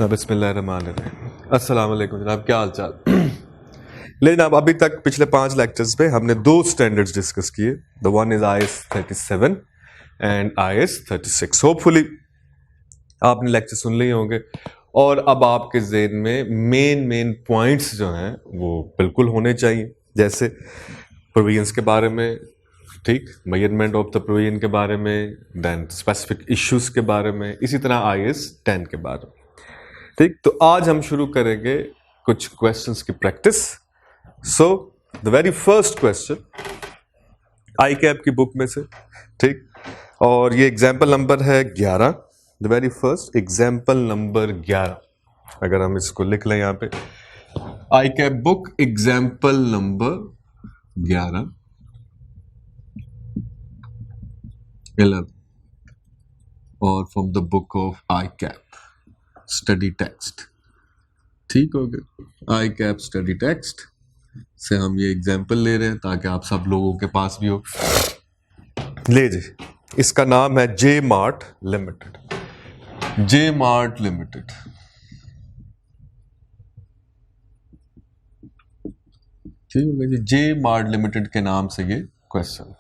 बिस्मिल्लाहिर्रहमानिर्रहीम। अस्सलाम वालेकुम जनाब, क्या हाल चाल। लेकिन अब अभी तक पिछले 5 लेक्चर्स पे हमने 2 स्टैंडर्ड्स डिस्कस किए। The one is IS 37 and IS 36। Hopefully आपने लेक्चर सुन लिए होंगे और अब आपके ज़हन में मेन पॉइंट्स जो हैं वो बिल्कुल होने चाहिए, जैसे प्रोविजंस के बारे में, ठीक, मेजरमेंट ऑफ द प्रोविजन के बारे में, देन स्पेसिफिक इश्यूज के बारे में, इसी तरह IS 10 के बारे में। ठीक, तो आज हम शुरू करेंगे कुछ क्वेश्चंस की practice. So the very first question ICAP की बुक में से, ठीक, और ये एग्जाम्पल नंबर है 11। The very first example number 11, अगर हम इसको लिख लें यहाँ पे, ICAP बुक एग्जाम्पल नंबर 11 और from the book of ICAP study text. ठीक हो गया, ICAP स्टडी टेक्स्ट से हम ये एग्जाम्पल ले रहे हैं ताकि आप सब लोगों के पास भी हो। ले जी, इसका नाम है J Mart limited. J Mart limited, ठीक हो गया जी। J Mart लिमिटेड के नाम से ये क्वेश्चन,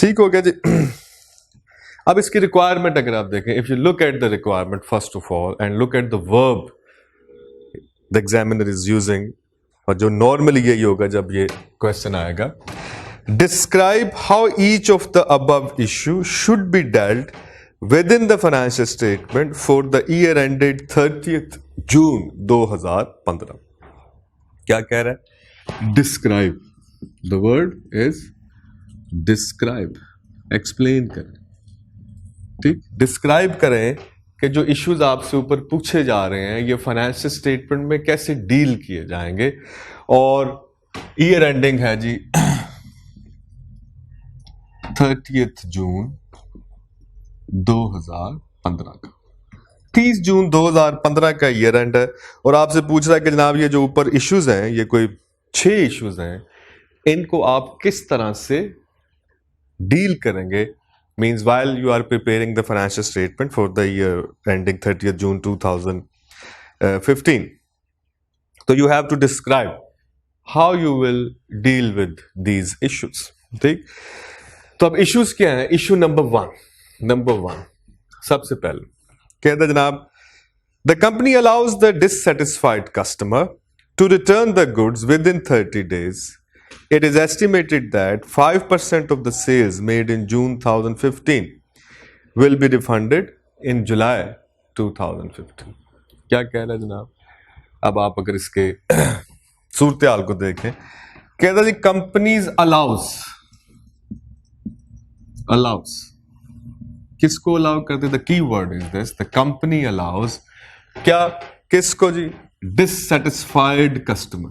ठीक हो गया जी। अब इसकी रिक्वायरमेंट अगर आप देखें, if you look at the requirement first of all and look at the verb the examiner is using, और जो नॉर्मली यही होगा जब ये क्वेश्चन आएगा, describe how each of the above issue should be dealt with in the financial statement for the year ended 30th जून 2015। क्या कह रहा है? Describe, the word is describe, explain करें, ठीक, डिस्क्राइब करें कि जो इश्यूज आपसे ऊपर पूछे जा रहे हैं ये फाइनेंशियल स्टेटमेंट में कैसे डील किए जाएंगे। और ईयर एंडिंग है जी 30th जून 2015 का, 30 जून 2015 का ईयर एंड है। और आपसे पूछ रहा है कि जनाब ये जो ऊपर इश्यूज हैं, ये कोई 6 इश्यूज हैं, इनको आप किस तरह से डील करेंगे। Means while you are preparing the financial statement for the year ending 30th June 2015, so you have to describe how you will deal with these issues, ठीक। तो अब issues क्या हैं? इशू नंबर वन सबसे पहले कहता है जनाब, the company allows the dissatisfied customer to return the goods within 30 days. It is estimated that 5% of the sales made in June 2015 will be refunded in July 2015। क्या कह रहा है जनाब? अब आप अगर इसके सूरत हाल को देखें, कहता जी कंपनीज अलाउस किसको अलाउ करते? The key word is this, the company allow us क्या, किसको जी? डिससेटिस्फाइड कस्टमर,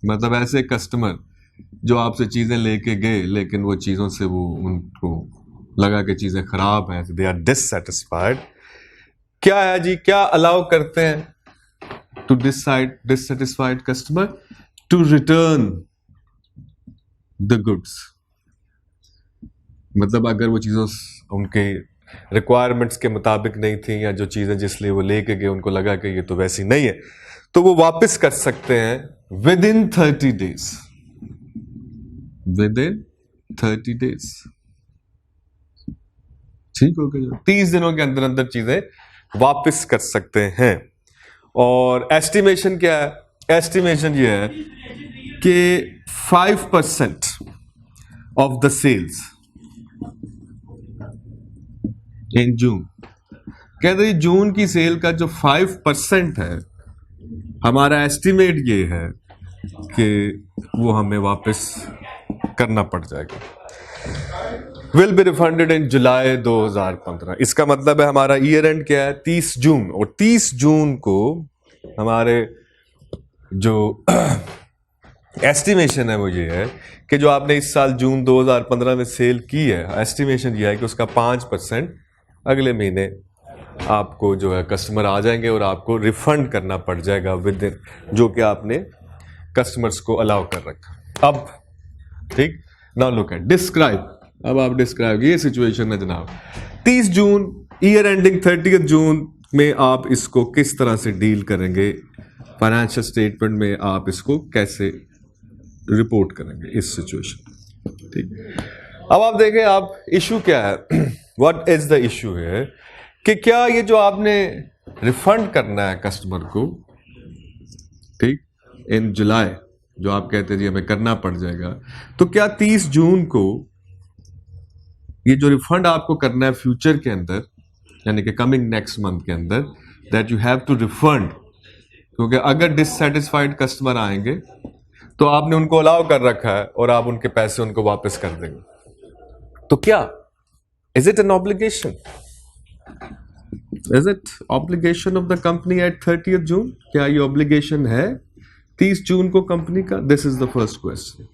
मतलब ऐसे कस्टमर जो आपसे चीजें लेके गए लेकिन वो चीजों से वो उनको लगा कि चीजें खराब हैं, दे आर डिससेटिस्फाइड। क्या है जी, क्या अलाउ करते हैं? To dissatisfied customer to return the goods, मतलब अगर वो चीजों उनके रिक्वायरमेंट्स के मुताबिक नहीं थी, या जो चीजें जिसलिए वो लेके गए उनको लगा कि ये तो वैसी नहीं है, तो वो वापस कर सकते हैं with in 30 days, with in 30 days, ठीक हो गया। 30 दिनों के अंदर अंदर चीजें वापस कर सकते हैं। और एस्टिमेशन क्या है? एस्टिमेशन ये है कि 5% ऑफ द सेल्स इन जून, कहते हैं जून की सेल का जो 5% है, हमारा एस्टिमेट ये है कि वो हमें वापस करना पड़ जाएगा, विल बी रिफंडेड इन जुलाई 2015। इसका मतलब है हमारा ईयर एंड क्या है? 30 जून, और 30 जून को हमारे जो एस्टिमेशन है वो ये है कि जो आपने इस साल जून 2015 में सेल की है, एस्टिमेशन ये है कि उसका 5% अगले महीने आपको जो है कस्टमर आ जाएंगे और आपको रिफंड करना पड़ जाएगा विद इन, जो कि आपने कस्टमर्स को अलाउ कर रखा। अब ठीक, नाउ लुक एट डिस्क्राइब। अब आप डिस्क्राइब, ये सिचुएशन है जनाब, 30 जून ईयर एंडिंग 30th जून में आप इसको किस तरह से डील करेंगे, फाइनेंशियल स्टेटमेंट में आप इसको कैसे रिपोर्ट करेंगे इस सिचुएशन। ठीक, अब आप देखें आप इशू क्या है, व्हाट इज द इशू है कि क्या ये जो आपने रिफंड करना है कस्टमर को, ठीक, इन जुलाई जो आप कहते हैं जी हमें करना पड़ जाएगा, तो क्या 30 जून को ये जो रिफंड आपको करना है फ्यूचर के अंदर, यानी कि कमिंग नेक्स्ट मंथ के अंदर, that you have to refund, क्योंकि अगर डिससेटिस्फाइड कस्टमर आएंगे तो आपने उनको अलाउ कर रखा है और आप उनके पैसे उनको वापस कर देंगे, तो क्या is it an obligation, is it obligation of the company at 30th जून, क्या ये ऑब्लिगेशन है 30 जून को कंपनी का? This is the first question.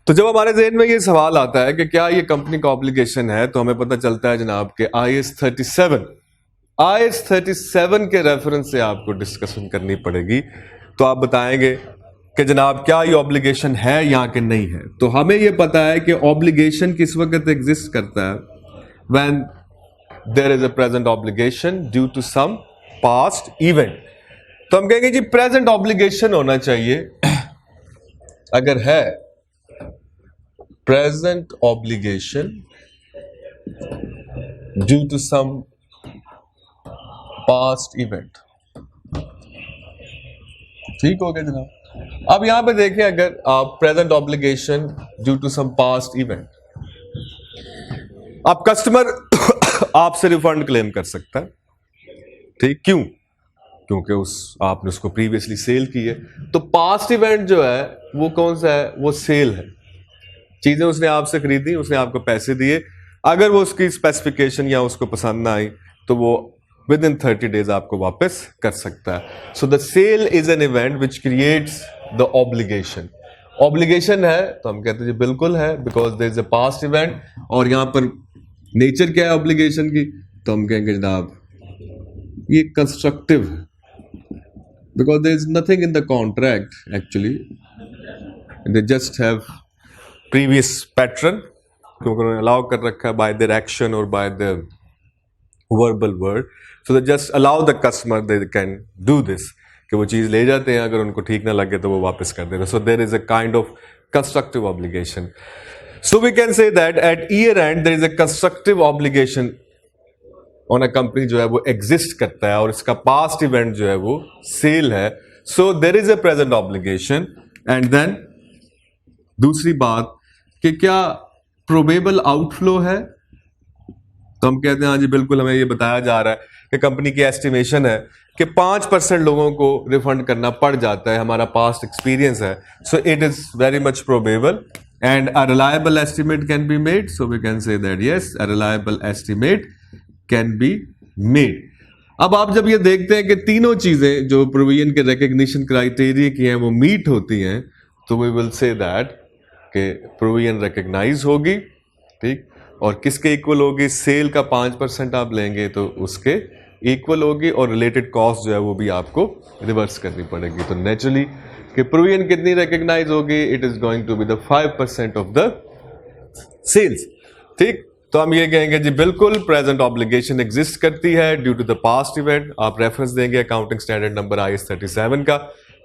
तो जब हमारे ज़हन में ये सवाल आता है कि क्या ये कंपनी का ऑब्लिगेशन है, तो हमें पता चलता है जनाब के IAS 37 के रेफरेंस से आपको डिस्कशन करनी पड़ेगी। तो आप बताएंगे कि जनाब क्या ये ऑब्लिगेशन है या कि नहीं है। तो हमें ये पता है कि ऑब्लिगेशन किस वक्त एग्जिस्ट करता है, when there is a present obligation due to some past event. तो हम कहेंगे जी प्रेजेंट ऑब्लिगेशन होना चाहिए, अगर है present obligation due to some past event. ठीक हो गया जनाब। अब यहां पे देखें, अगर आप present obligation due to some past event, आप कस्टमर आपसे रिफंड क्लेम कर सकता है, ठीक, क्यों? क्योंकि आपने उसको प्रीवियसली सेल की है। तो पास्ट इवेंट जो है वो कौन सा है? वो सेल है। चीजें उसने आपसे खरीदी, उसने आपको पैसे दिए, अगर वो उसकी स्पेसिफिकेशन या उसको पसंद ना आई तो वो विद इन 30 डेज आपको वापस कर सकता है। So the sale is an event which creates the obligation. Obligation है तो हम कहते हैं जी बिल्कुल है, because there is a past event. और यहां पर नेचर क्या है ऑब्लिगेशन की? तो हम कहेंगे जनाब ये कंस्ट्रक्टिव है, because there is nothing in the contract actually, they just have previous pattern, क्योंकि उन्होंने allow कर रखा है by their action or by their verbal word, so they just allow the customer, they can do this, कि वो चीज़ ले जाते हैं, अगर उनको ठीक ना लगे तो वो वापस कर देते हैं। So there is a kind of constructive obligation. So we can say that at year end there is a constructive obligation on a company जो है वो एग्जिस्ट करता है, और इसका पास्ट इवेंट जो है वो सेल है। So there is a present obligation. And then दूसरी बात कि क्या प्रोबेबल आउटफ्लो है, तो हम कहते हैं हाँ जी बिल्कुल, हमें ये बताया जा रहा है कि कंपनी की एस्टिमेशन है कि 5% लोगों को रिफंड करना पड़ जाता है, हमारा पास्ट एक्सपीरियंस है। So it is very much probable and a reliable estimate can be made. So we can say that yes, a reliable estimate can be made. अब आप जब ये देखते हैं कि तीनों चीजें जो प्रोविजन के रिकग्निशन क्राइटेरिया की हैं वो मीट होती हैं, तो वी विल से दैट कि प्रोविजन रिकग्नाइज होगी, ठीक, और किसके इक्वल होगी? सेल का 5% आप लेंगे तो उसके इक्वल होगी, और रिलेटेड कॉस्ट जो है वो भी आपको रिवर्स करनी पड़ेगी। तो नेचुरली कि प्रोविजन कितनी रिकग्नाइज होगी? It is going to be the 5% of the sales. ठीक, तो हम ये कहेंगे जी बिल्कुल प्रेजेंट ऑब्लिगेशन एग्जिस्ट करती है due to the past event. आप रेफरेंस देंगे अकाउंटिंग स्टैंडर्ड नंबर IAS 37 का।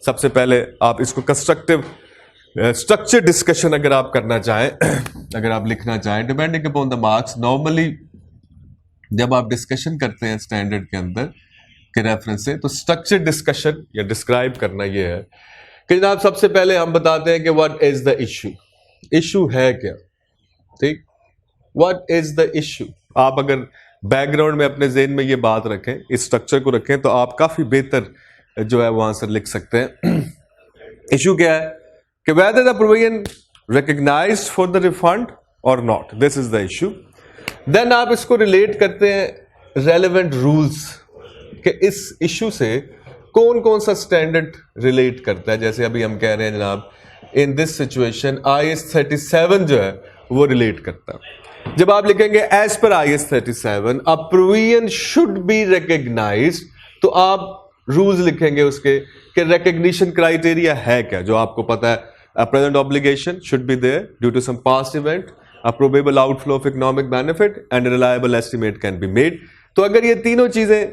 सबसे पहले आप इसको कंस्ट्रक्टिव स्ट्रक्चर डिस्कशन अगर आप करना चाहें, अगर आप लिखना चाहें, depending upon the marks, normally जब आप डिस्कशन करते हैं स्टैंडर्ड के अंदर के रेफरेंस से, तो स्ट्रक्चर डिस्कशन या डिस्क्राइब करना ये है कि जनाब सबसे पहले हम बताते हैं कि what is the issue. Issue है क्या? ठीक, What is the issue? आप अगर बैकग्राउंड में अपने ज़हन में ये बात रखें, इस स्ट्रक्चर को रखें, तो आप काफ़ी बेहतर जो है वो आंसर लिख सकते हैं। इशू क्या है कि whether the provision recognized for the refund or not, this is the issue. Then आप इसको रिलेट करते हैं relevant rules कि इस इशू से कौन कौन सा स्टैंडर्ड रिलेट करता है। जैसे अभी हम कह रहे हैं जनाब इन दिस सिचुएशन IAS 37 जो है वो रिलेट करता है। जब आप लिखेंगे एज पर IAS 37 a provision should be recognised, तो आप रूल्स लिखेंगे उसके कि रिकग्निशन क्राइटेरिया है क्या, जो आपको पता है। A present obligation should be there due to some past event, a probable outflow of economic benefit and reliable estimate can be made. तो अगर ये तीनों चीजें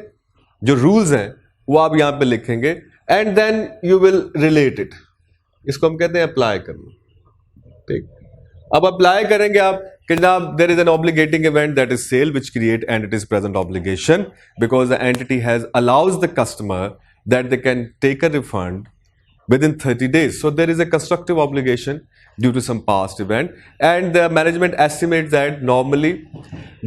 जो रूल्स हैं वो आप यहां पे लिखेंगे and then you will relate it, इसको हम कहते हैं अप्लाई करना। ठीक, अब अप्लाई करेंगे आप कि जनाब there is an obligating event that is sale which create and it is present obligation because the entity has allows the customer that they can take a refund within 30 days. So there is a constructive obligation due to some past event and the management estimates that normally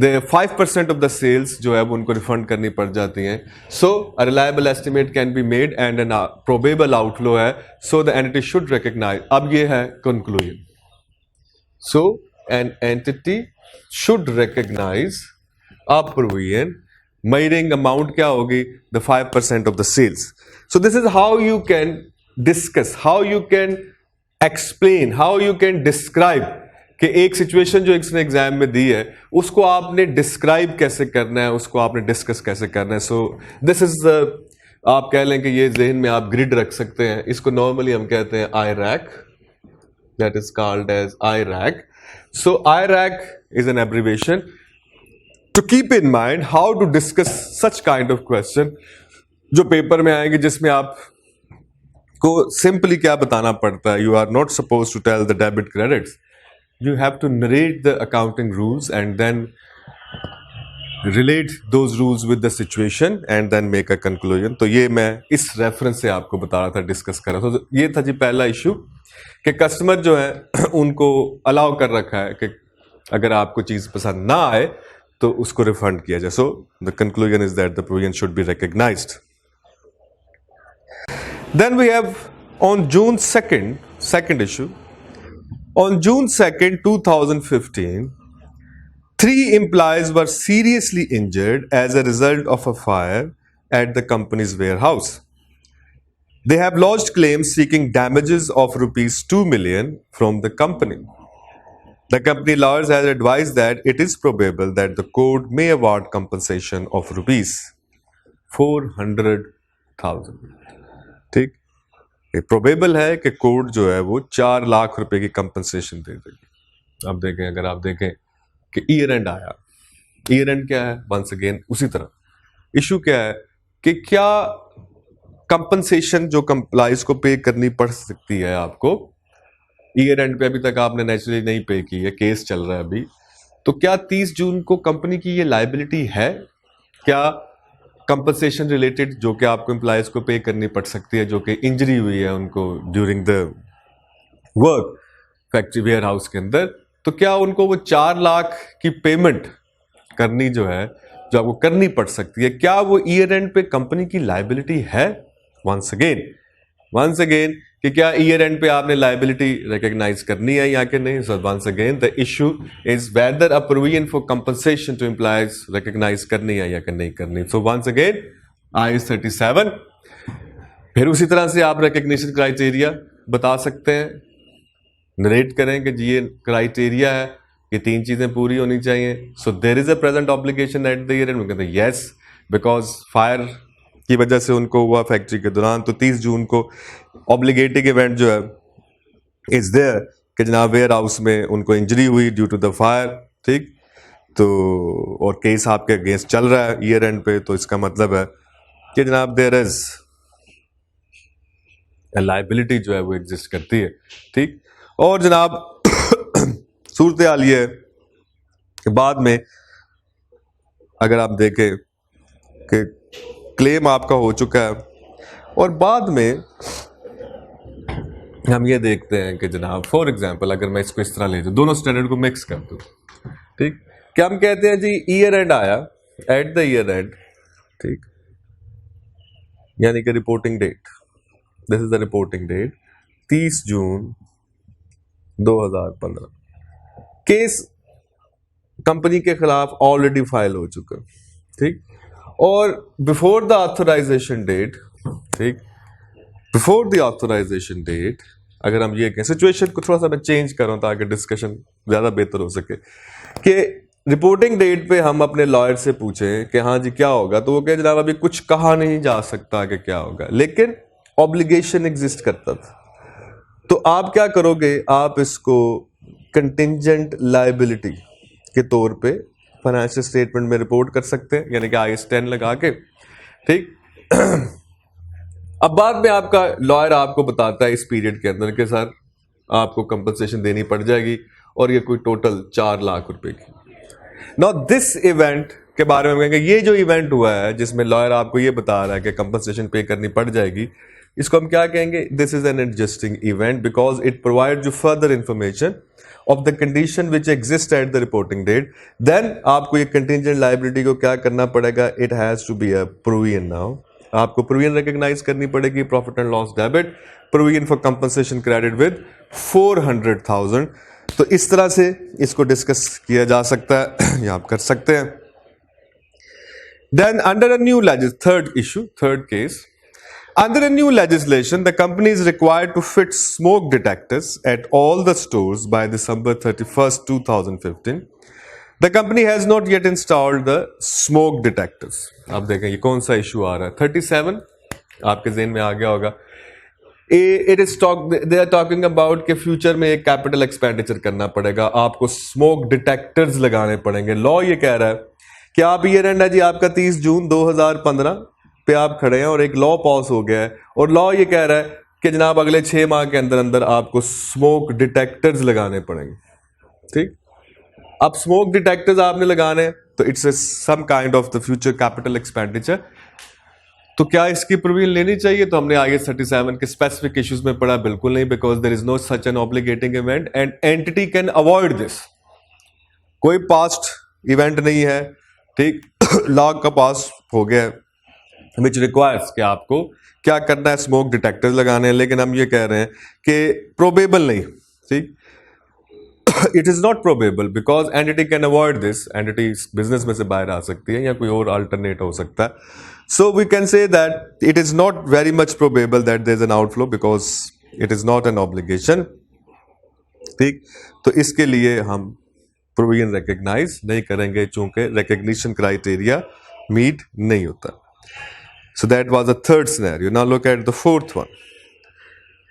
the 5% of the sales जो है वो उनको refund करनी पड़ जाती हैं. So a reliable estimate can be made and a probable outflow है, so the entity should recognize. अब ये है conclusion. So an entity should recognize a provision measuring amount क्या होगी, the 5% of the sales. So this is how you can discuss, how you can explain, how you can describe कि एक situation जो इसने exam में दी है उसको आपने डिस्क्राइब कैसे करना है, उसको आपने डिस्कस कैसे करना है. सो दिस इज आप कह लें कि ये जहन में आप ग्रिड रख सकते हैं. इसको नॉर्मली हम कहते हैं IRAC, that is called as IRAC. So IRAC is an abbreviation to keep in mind how to discuss such kind of question जो पेपर में आएंगे, जिसमें आप को सिंपली क्या बताना पड़ता है. You are not suppose to tell the debit credits, you have to narrate the accounting rules and then relate those rules with the situation and then make a conclusion. तो ये मैं इस रेफरेंस से आपको बता रहा था, डिस्कस कर रहा था. तो ये था जी पहला इशू कि कस्टमर जो है उनको अलाउ कर रखा है कि अगर आपको चीज पसंद ना आए तो उसको रिफंड किया जाए. So the conclusion is that the provision should be recognised. Then we have on June 2nd, second issue. On June 2nd, 2015, 3 employees were seriously injured as a result of a fire at the company's warehouse. They have lodged claims seeking damages of rupees 2 million from the company. The company lawyers has advised that it is probable that the court may award compensation of rupees 400,000. ठीक, probable है कि court जो है वो 4 लाख रुपए की compensation दे देगी. अब देखें, अगर आप देखें कि ईयर एंड आया, ईयर एंड क्या है, वंस अगेन उसी तरह इशू क्या है कि क्या कंपनसेशन जो कंप्लाइज को पे करनी पड़ सकती है आपको ईयर एंड पे. अभी तक आपने नेचुरली नहीं पे की है, केस चल रहा है अभी, तो क्या 30 जून को कंपनी की ये लायबिलिटी है? क्या कंपनसेशन रिलेटेड जो कि आपको एम्प्लॉयज को पे करनी पड़ सकती है जो कि इंजरी हुई है उनको during the work factory warehouse के अंदर, तो क्या उनको वो 4 लाख की पेमेंट करनी जो है जो आपको करनी पड़ सकती है, क्या वो ईयर एंड पे कंपनी की लायबिलिटी है? वंस अगेन कि क्या ईयर एंड पे आपने लायबिलिटी रिकॉग्नाइज करनी है या कि नहीं. So once again the issue is whether a provision for compensation to employees recognise करनी है या कि नहीं करनी. So once again IS 37. फिर उसी तरह से आप रिकॉग्निशन क्राइटेरिया बता सकते हैं, नरेट करें कि जी ये क्राइटेरिया है, ये 3 चीजें पूरी होनी चाहिए. So there is a present obligation at the year end. कहते हैं यस, बिकॉज फायर की वजह से उनको हुआ फैक्ट्री के दौरान, तो 30 जून को ऑब्लिगेटिंग इवेंट जो है इज देयर कि जनाब वेयर हाउस में उनको इंजरी हुई ड्यू टू द फायर. ठीक, तो और केस आपके अगेंस्ट चल रहा है ईयर एंड पे, तो इसका मतलब है कि जनाब देयर इज लायबिलिटी जो है वो एग्जिस्ट करती है. ठीक, और जनाब सूरत हाल ये है कि बाद में अगर आप देखें कि क्लेम आपका हो चुका है और बाद में हम ये देखते हैं कि जनाब फॉर एग्जांपल अगर मैं इसको इस तरह ले दूं, दोनों स्टैंडर्ड को मिक्स कर दूं, ठीक, क्या हम कहते हैं जी ईयर एंड आया, एट द ईयर एंड, ठीक, यानी कि reporting date, this is the reporting date 30 June 2015, case company के खिलाफ ऑलरेडी फाइल हो चुका, ठीक, और बिफोर द ऑथराइजेशन डेट, ठीक, बिफोर द ऑथराइजेशन डेट, अगर हम ये कहें, सिचुएशन को थोड़ा सा मैं चेंज कर रहा हूं ताकि डिस्कशन ज्यादा बेहतर हो सके, कि रिपोर्टिंग डेट पे हम अपने लॉयर से पूछें कि हाँ जी क्या होगा, तो वो कहे जनाब अभी कुछ कहा नहीं जा सकता कि क्या होगा, लेकिन ऑब्लिगेशन एग्जिस्ट करता था. तो आप क्या करोगे, आप इसको कंटिंजेंट लायबिलिटी के तौर पे फाइनेंशियल स्टेटमेंट में रिपोर्ट कर सकते हैं, यानी कि IAS 10 लगा के, ठीक। अब बाद में आपका लॉयर आपको बताता है इस पीरियड के अंदर कि सर आपको कंपनसेशन देनी पड़ जाएगी और ये कोई टोटल 4 लाख रुपए की। नाउ दिस इवेंट के बारे में कहेंगे, ये जो इवेंट हुआ है जिसमें लॉयर आपको ये बता रहा है कि कंपनसेशन पे करनी पड़ जाएगी, इसको हम क्या कहेंगे? This is an adjusting event because it provide you further information of the condition which exist at the reporting date. Then आपको ये कंटिंजेंट लायबिलिटी को क्या करना पड़ेगा? It has to be a provision. Now आपको प्रोविजन रिकॉग्नाइज करनी पड़ेगी, profit and loss debit, provision for compensation credit with 400,000। तो इस तरह से इसको डिस्कस किया जा सकता है या आप कर सकते हैं। Then under a new third case, under a new legislation, the company is required to fit smoke detectors at all the stores by December 31st, 2015. The company has not yet installed the smoke detectors. आप देखें ये कौन सा issue आ रहा है? 37 आपके ज़हन में आ गया होगा। They are talking about कि फ्यूचर में एक कैपिटल एक्सपेंडिचर करना पड़ेगा, आपको स्मोक डिटेक्टर्स लगाने पड़ेंगे। लॉ ये कह रहा है कि आप ईयर एंड है जी आपका 30 जून 2015 पे आप खड़े हैं और एक लॉ पास हो गया है और लॉ ये कह रहा है कि जनाब अगले 6 माह के अंदर अंदर आपको स्मोक डिटेक्टर्स लगाने पड़ेंगे, ठीक। अब स्मोक डिटेक्टर्स आपने लगाने हैं तो it's some kind of the future capital expenditure. तो क्या इसकी प्रोविजन लेनी चाहिए? तो हमने IAS 37 के स्पेसिफिक इश्यूज में पढ़ा, बिल्कुल नहीं, because there is no such an obligating event and entity can avoid this. कोई पास्ट इवेंट नहीं है, ठीक, लॉ का पास हो गया विच रिक्वायर्स कि आपको क्या करना है? स्मोक डिटेक्टर्स लगाने हैं। लेकिन हम ये कह रहे हैं कि प्रोबेबल नहीं, ठीक, it is not probable because entity can avoid this. Entity business में से बाहर आ सकती है या कोई और अल्टरनेट हो सकता है। So we can say that it is not very much probable that there is an outflow because it is not an obligation, ठीक। तो इसके लिए हम प्रोविजन रिकॉग्नाइज नहीं करेंगे चूंकि रिकॉग्निशन क्राइटेरिया मीट नहीं होता। So that was the third scenario. Now look at the fourth one.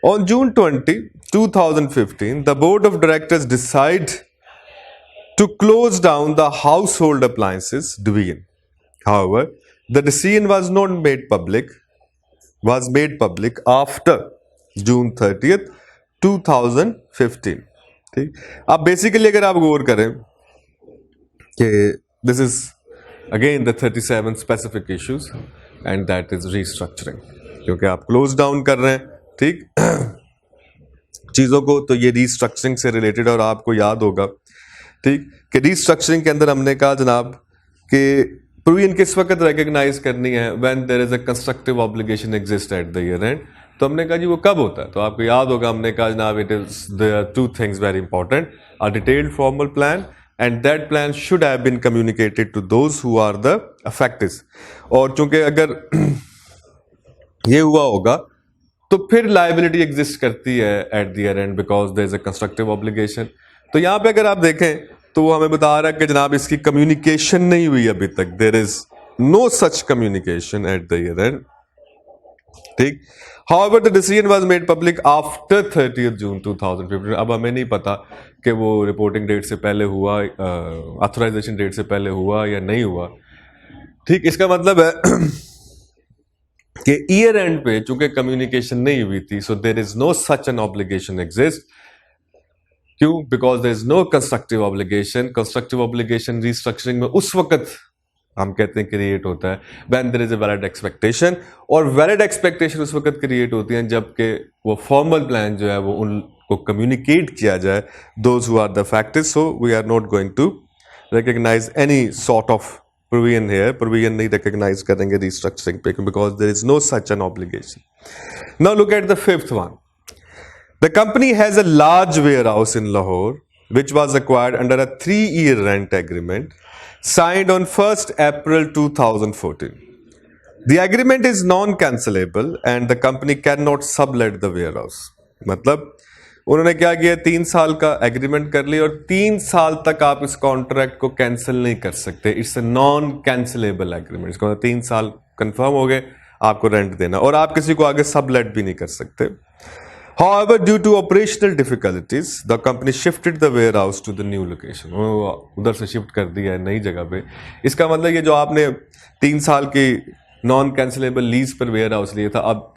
On June 20, 2015, the board of directors decide to close down the household appliances division. However, the decision was made public after June 30th, 2015. ठीक। अब basically अगर आप गौर करें कि this is again the 37 specific issues and that is restructuring, क्योंकि आप close down कर रहे हैं, ठीक, चीज़ों को, तो ये रीस्ट्रक्चरिंग से रिलेटेड। और आपको याद होगा, ठीक, कि रीस्ट्रक्चरिंग के अंदर हमने कहा जनाब कि प्रोविजन किस वक्त रिकॉग्नाइज करनी है? When there is a constructive obligation exist at the year end. तो हमने कहा जी वो कब होता है? तो आपको याद होगा हमने कहा जनाब it is there are 2 things very important, a detailed formal plan and that plan should have been communicated to those who are the affected। और चूंकि अगर ये हुआ होगा तो फिर लाइबिलिटी एग्जिस्ट करती है at the year end because there is a constructive obligation. तो यहां पे अगर आप देखें तो वो हमें बता रहा है कि जनाब इसकी कम्युनिकेशन नहीं हुई अभी तक, there is no such communication at the year end, ठीक। However, the decision was made public after 30th June 2015। अब हमें नहीं पता कि वो रिपोर्टिंग डेट से पहले हुआ, ऑथराइजेशन डेट से पहले हुआ या नहीं हुआ, ठीक। इसका मतलब है कि ईयर एंड पे चूंकि कम्युनिकेशन नहीं हुई थी, so there is no such an obligation exist. क्यों? Because there is no constructive obligation. Constructive obligation restructuring में उस वक्त हम कहते हैं क्रिएट होता है when there is a valid expectation, और वैलिड एक्सपेक्टेशन उस वक्त क्रिएट होती हैं जबकि वो फॉर्मल प्लान जो है वो उनको कम्युनिकेट किया जाए those who are the factors. So we are not going to recognise any sort of provision here. Provision नहीं रिकॉग्नाइज करेंगे रीस्ट्रक्चरिंग पे because there is no such an obligation. Now look at the fifth one. The company has a large warehouse in Lahore which was acquired under a 3-year rent agreement signed on 1st April 2014. The agreement is non-cancelable and the company cannot sublet the warehouse। मतलब उन्होंने क्या किया, 3 साल का agreement कर लिया और 3 साल तक आप इस कॉन्ट्रैक्ट को कैंसिल नहीं कर सकते। It's a non cancellable agreement. इसको 3 साल कंफर्म हो गए, आपको रेंट देना, और आप किसी को आगे सबलेट भी नहीं कर सकते। However, due to operational difficulties, the company shifted the warehouse to the new location. उधर से शिफ्ट कर दिया है नई जगह पे. इसका मतलब ये जो आपने 3 साल की नॉन कैंसिलेबल लीज पर वेयर हाउस लिया था, अब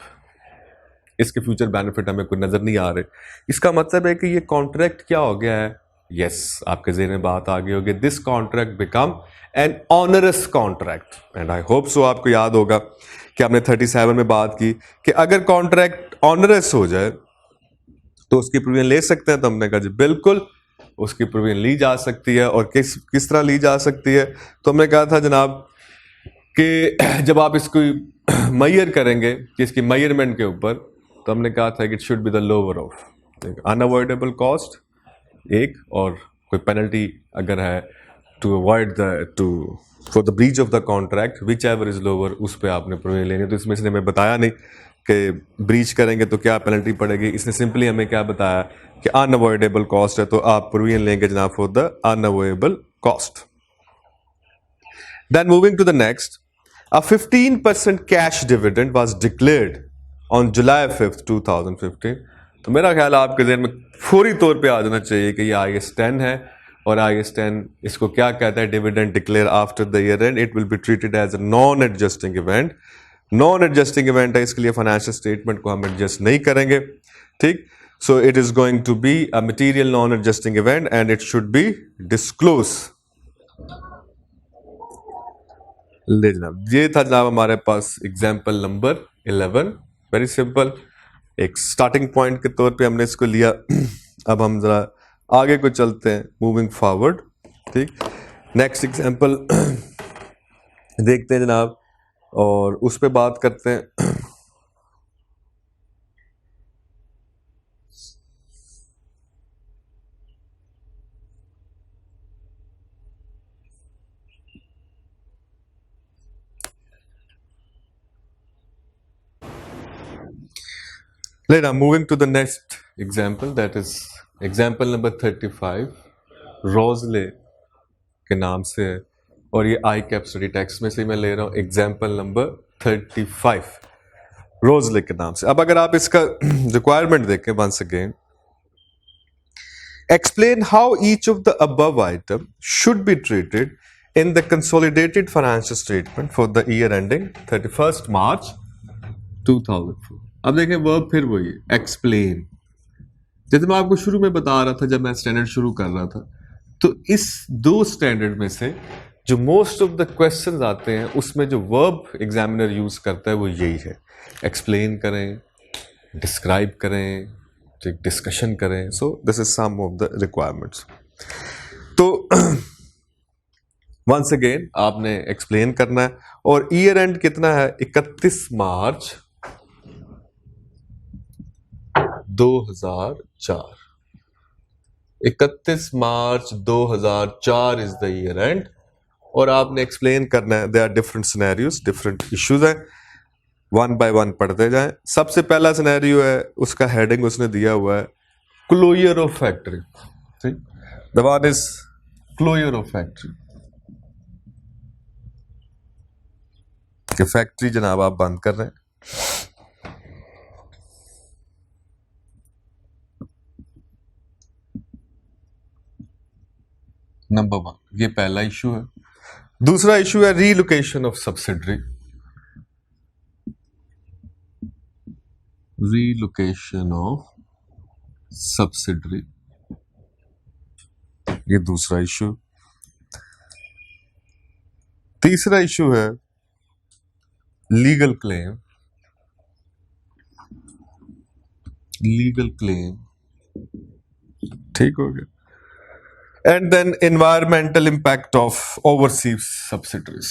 इसके फ्यूचर बेनिफिट हमें कोई नजर नहीं आ रहे. इसका मतलब है कि ये कॉन्ट्रैक्ट क्या हो गया है. यस, आपके ज़हन में बात आ गई होगी. This contract become an onerous contract. And I hope so आपको याद होगा कि आपने 37 में बात की कि अगर कॉन्ट्रैक्ट ऑनरस हो जाए तो उसकी प्रोविजन ले सकते हैं. तो हमने कहा जी बिल्कुल उसकी प्रोविजन ली जा सकती है. और किस तरह ली जा सकती है. तो हमने कहा था जनाब कि जब आप इसको मैयर करेंगे कि इसकी मैयरमेंट के ऊपर, तो हमने कहा था कि it should be the lower of unavoidable cost एक, और कोई पेनल्टी अगर है to avoid for the breach of the contract whichever is lower, उस पर आपने प्रोविजन लेनी है. तो इसमें इसने हमें बताया नहीं कि ब्रीच करेंगे तो क्या पेनल्टी पड़ेगी. इसने सिंपली हमें क्या बताया कि अनअवॉइडेबल कॉस्ट है तो आप प्रोविजन लेंगे जनाब for the unavoidable cost. Then moving to the next, a 15% cash dividend was declared on July 5th, 2015. तो मेरा ख्याल है आपके ज़हन में फौरी तौर पे आ जाना चाहिए कि ये IAS 10 है. और IAS 10 इसको क्या कहता है, dividend declare after the year end. It will be treated as a non adjusting event. Non adjusting event है, इसके लिए फाइनेंशियल स्टेटमेंट को हम एडजस्ट नहीं करेंगे. ठीक. So it is going to be a material non adjusting event and it should be disclose. ले जनाब, ये था जनाब हमारे पास एग्जाम्पल नंबर 11. वेरी सिंपल, एक स्टार्टिंग पॉइंट के तौर पे हमने इसको लिया. अब हम जरा आगे को चलते हैं, मूविंग फॉरवर्ड. ठीक. नेक्स्ट एग्जाम्पल देखते हैं जनाब और उस पर बात करते हैं. Later, moving to the next example, that is example number 35. रोजले के नाम से है और ये आई कैप स्टडी टेक्स्ट में से मैं ले रहा हूँ. एग्जाम्पल नंबर 35 रोजले के नाम से. अब अगर आप इसका रिक्वायरमेंट देखें, once again, explain how each of the above item should be treated in the consolidated financial statement for the year ending 31st March 2004. अब देखें वर्ब फिर वही है, एक्सप्लेन. जैसे मैं आपको शुरू में बता रहा था जब मैं स्टैंडर्ड शुरू कर रहा था, तो इस 2 स्टैंडर्ड में से जो मोस्ट ऑफ द क्वेश्चंस आते हैं उसमें जो वर्ब एग्जामिनर यूज करता है वो यही है. एक्सप्लेन करें, डिस्क्राइब करें, डिस्कशन करें. So this is some of the requirements. तो वंस अगेन आपने एक्सप्लेन करना है. और ईयर एंड कितना है, 31 March 2004. 31 March 2004 is the year end. और आपने एक्सप्लेन करना है. They are different scenarios, different issues हैं. वन बाय वन पढ़ते जाएं. सबसे पहला सिनेरियो है, उसका हेडिंग उसने दिया हुआ है क्लोजर ऑफ फैक्ट्री. ठीक. The one is closure of factory. कि फैक्ट्री जनाब आप बंद कर रहे हैं. नंबर 1, ये पहला इशू है. दूसरा इशू है relocation of subsidiary. Relocation of subsidiary, ये दूसरा इशू. तीसरा इशू है लीगल क्लेम. लीगल क्लेम, ठीक हो गया. And then environmental impact of overseas subsidiaries.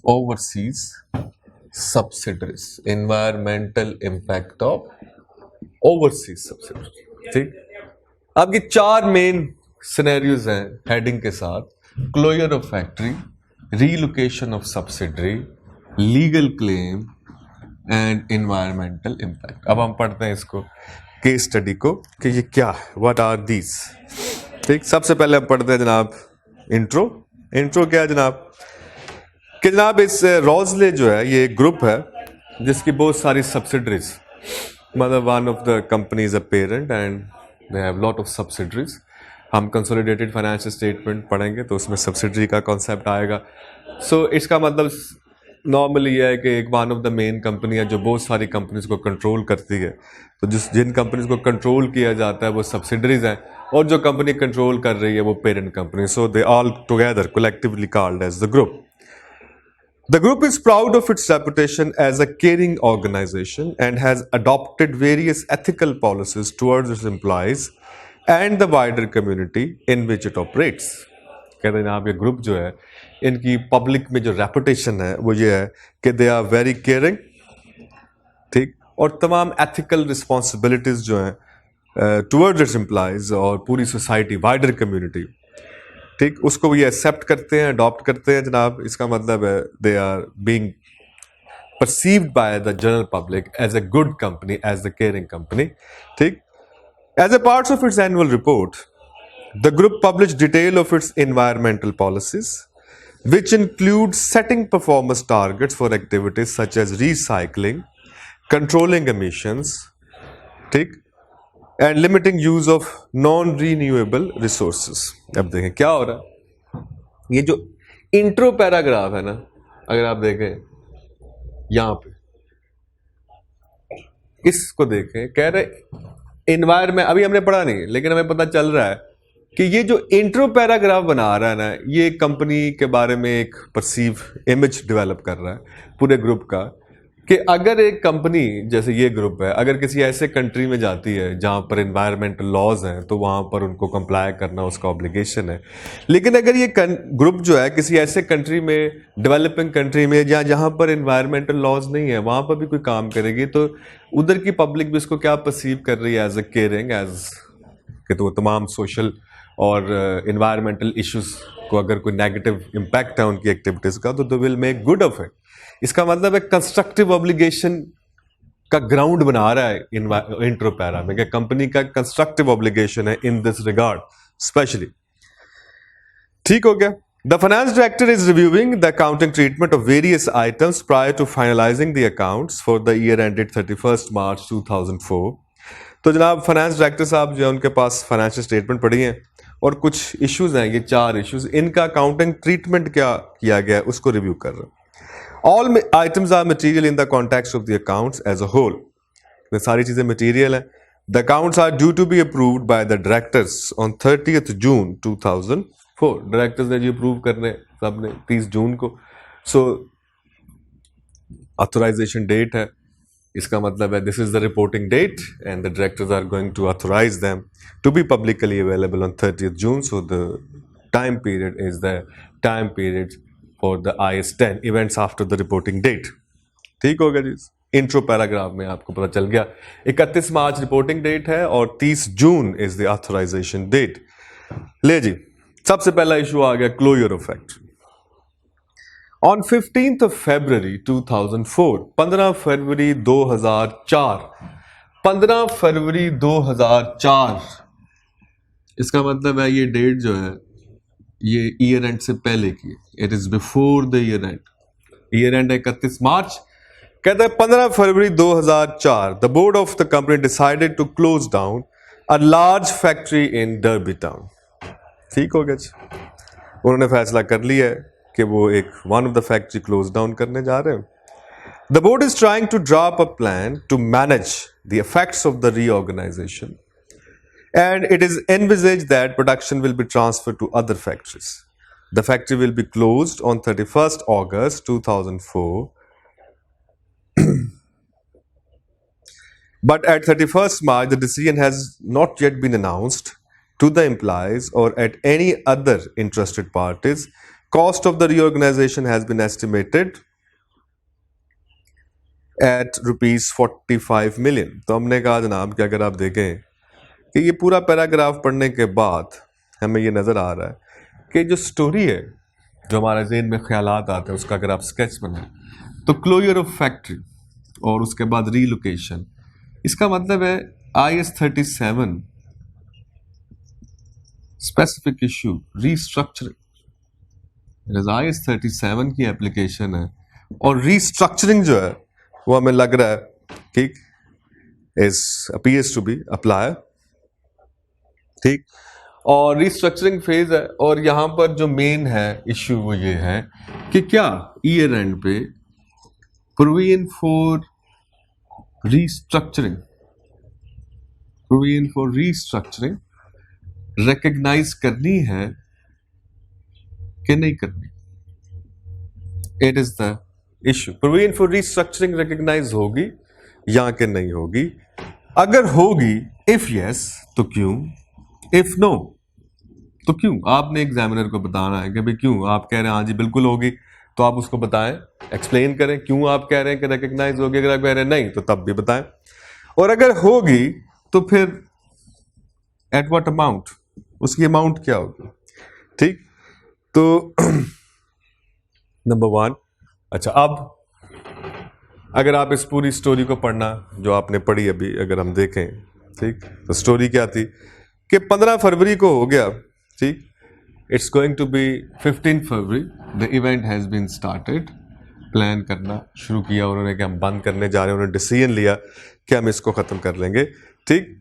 Overseas subsidiaries. Environmental impact of overseas subsidiaries. ठीक. आपकी 4 मेन सिनेरियोज हैं हेडिंग के साथ. Closure of factory, relocation of subsidiary, legal claim and environmental impact. अब हम पढ़ते हैं इसको केस स्टडी को कि ये क्या है, what are these. ठीक, सबसे पहले हम पढ़ते हैं जनाब इंट्रो। इंट्रो क्या है जनाब कि जनाब इस रोजले जो है ये एक ग्रुप है जिसकी बहुत सारी सब्सिडरीज, मतलब one of the companies a parent and they have lot of subsidiaries. हम कंसोलिडेटेड फाइनेंशियल स्टेटमेंट पढ़ेंगे तो उसमें सब्सिडरी का कॉन्सेप्ट आएगा। सो इसका मतलब नॉर्मली यह है कि एक one of the main company है जो बहुत सारी कंपनीज को कंट्रोल करती है। तो जिन कंपनीज को कंट्रोल किया जाता है वो सब्सिडरीज हैं, और जो कंपनी कंट्रोल कर रही है वो parent company. So they all together collectively called as the group. The group is proud of its reputation as a caring organization and has adopted various ethical policies towards its employees and the wider community in which it operates. कहते हैं आप ये group जो है इनकी public में जो reputation है वो ये है कि दे आर वेरी केयरिंग, ठीक, और तमाम एथिकल रिस्पॉन्सिबिलिटीज जो हैं टुवर्ड्स इट्स एम्प्लॉयज और पूरी सोसाइटी वाइडर कम्युनिटी, ठीक, उसको ये एक्सेप्ट करते हैं, अडॉप्ट करते हैं जनाब। इसका मतलब है they are being perceived by the general public as a good company, as the caring company, ठीक। As a part of its annual report, the group published detail of its environmental policies, which include setting performance targets for activities such as recycling, controlling emissions, ठीक, and limiting use of non-renewable resources। अब देखें क्या हो रहा है, ये जो intro paragraph है ना, अगर आप देखें यहां पे, इसको देखें, कह रहे एनवायरमेंट, अभी हमने पढ़ा नहीं लेकिन हमें पता चल रहा है कि ये जो इंट्रो पैराग्राफ बना रहा है ना, ये कंपनी के बारे में एक परसीव इमेज डेवलप कर रहा है पूरे ग्रुप का, कि अगर एक कंपनी जैसे ये ग्रुप है अगर किसी ऐसे कंट्री में जाती है जहां पर एनवायरमेंटल लॉज हैं तो वहां पर उनको कंप्लाई करना उसका ऑब्लिगेशन है। लेकिन अगर ये ग्रुप जो है किसी ऐसे कंट्री में, डेवलपिंग कंट्री में जहां पर एनवायरमेंटल लॉज नहीं है, वहां पर भी कोई काम करेगी तो उधर की पब्लिक भी इसको क्या परसीव कर रही है, एज अ केयरिंग, एज कि तो तमाम सोशल और एनवायरमेंटल इश्यूज को अगर कोई नेगेटिव इम्पैक्ट है उनकी एक्टिविटीज का तो they will make good of it. इसका मतलब है कंस्ट्रक्टिव ऑब्लिगेशन का ग्राउंड बना रहा है इंट्रो पैरा में कि कंपनी का कंस्ट्रक्टिव ऑब्लिगेशन है इन दिस रिगार्ड स्पेशली, ठीक हो गया। The finance director is reviewing the accounting treatment of various items prior to finalising the accounts for the year ended 31 March 2004। तो जनाब फाइनेंस डायरेक्टर साहब जो है उनके पास फाइनेंशियल स्टेटमेंट पड़ी हैं और कुछ इश्यूज हैं, ये 4 इश्यूज, इनका अकाउंटिंग ट्रीटमेंट क्या किया गया है उसको रिव्यू कर रहे हैं। All items are material in the context of the accounts as a whole. ये सारी चीजें मटीरियल हैं। The accounts are due to be approved by the directors on 30th June 2004. Directors ने जी अप्रूव करने सब ने 30 जून को। सो ऑथराइजेशन डेट है, इसका मतलब है this is the reporting date and the directors are going to authorise them to be publicly available on 30th June. So the time period is the time period for the IS-10 events after the reporting date. ठीक हो गया जी। Intro paragraph में आपको पता चल गया 31 March reporting date है और 30 June is the authorisation date. ले जी, सबसे पहला इशू आ गया closure of factory. On 15th February 2004, 15 February 2004, 15 February 2004, इसका मतलब है ये डेट जो है ये ईयर एंड से पहले की, it is before the year end. Year end है 31 मार्च, कहता है 15 February 2004 the board of the company decided to close down a large factory in Derby town. ठीक हो गया जी, उन्होंने फैसला कर लिया है कि वो एक one of the factory close down करने जा रहे हैं। The board is trying to draw up a plan to manage the effects of the reorganisation and it is envisaged that production will be transferred to other factories. The factory will be closed on 31st August 2004. But at 31st March, the decision has not yet been announced to the employees or at any other interested parties. Cost of the reorganization has been estimated at rupees 45 million. तो हमने कहा जनाब कि अगर आप देखें कि ये पूरा पैराग्राफ पढ़ने के बाद हमें ये नज़र आ रहा है कि जो स्टोरी है, जो हमारे ज़हन में ख्यालात आते हैं, उसका अगर आप स्केच बनाएं तो क्लोजर ऑफ फैक्ट्री और उसके बाद रीलोकेशन, इसका मतलब है IS-37 specific issue restructuring, IAS 37 की एप्लीकेशन है और रीस्ट्रक्चरिंग जो है वो हमें लग रहा है ठीक is appears to be apply, ठीक। और रीस्ट्रक्चरिंग फेज है और यहां पर जो मेन है इश्यू वो ये है कि क्या ईयर एंड पे प्रोविजन फॉर रीस्ट्रक्चरिंग रिकॉग्नाइज करनी है कि नहीं करनी। It is the issue, provision for restructuring recognise होगी या कि नहीं होगी। अगर होगी, इफ यस तो क्यों, इफ नो तो क्यों। आपने एग्जामिनर को बताना है कि भाई क्यों। आप कह रहे हैं हाँ जी बिल्कुल होगी, तो आप उसको बताएं, एक्सप्लेन करें क्यों आप कह रहे हैं कि रिकॉग्नाइज होगी। अगर आप कह रहे हैं नहीं तो तब भी बताएं। और अगर होगी तो फिर एट व्हाट अमाउंट, उसकी अमाउंट क्या होगी, ठीक। तो नंबर 1। अच्छा, अब अगर आप इस पूरी स्टोरी को पढ़ना जो आपने पढ़ी अभी, अगर हम देखें, ठीक, तो स्टोरी क्या थी कि 15 फरवरी को हो गया, ठीक। It's going to be 15 February, the event has been started. Plan करना शुरू किया उन्होंने कि हम बंद करने जा रहे हैं, उन्होंने डिसीजन लिया कि हम इसको खत्म कर लेंगे, ठीक।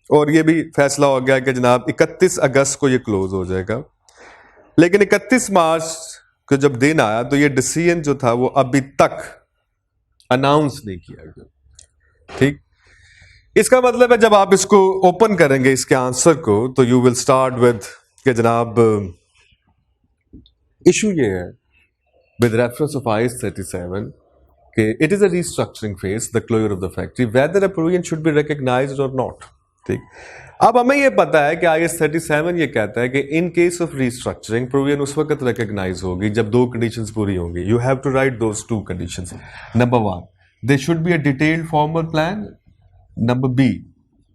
और ये भी फैसला हो गया कि जनाब 31 अगस्त को ये क्लोज हो जाएगा। लेकिन 31 मार्च को जब दिन आया तो ये डिसीजन जो था वो अभी तक अनाउंस नहीं किया गया, ठीक। इसका मतलब है जब आप इसको ओपन करेंगे इसके आंसर को, तो यू विल स्टार्ट विद कि जनाब इशू ये है विद रेफरेंस ऑफ IAS 37 कि it is a restructuring phase, the closure of the factory, whether a provision should be recognised और नॉट, ठीक। अब हमें यह पता है कि IAS 37 ये कहता है कि in case of restructuring provision उस वक्त रिकॉग्नाइज होगी जब 2 कंडीशंस पूरी होंगी। You have to write those 2 conditions. Number 1, there should be a detailed formal plan. Number B,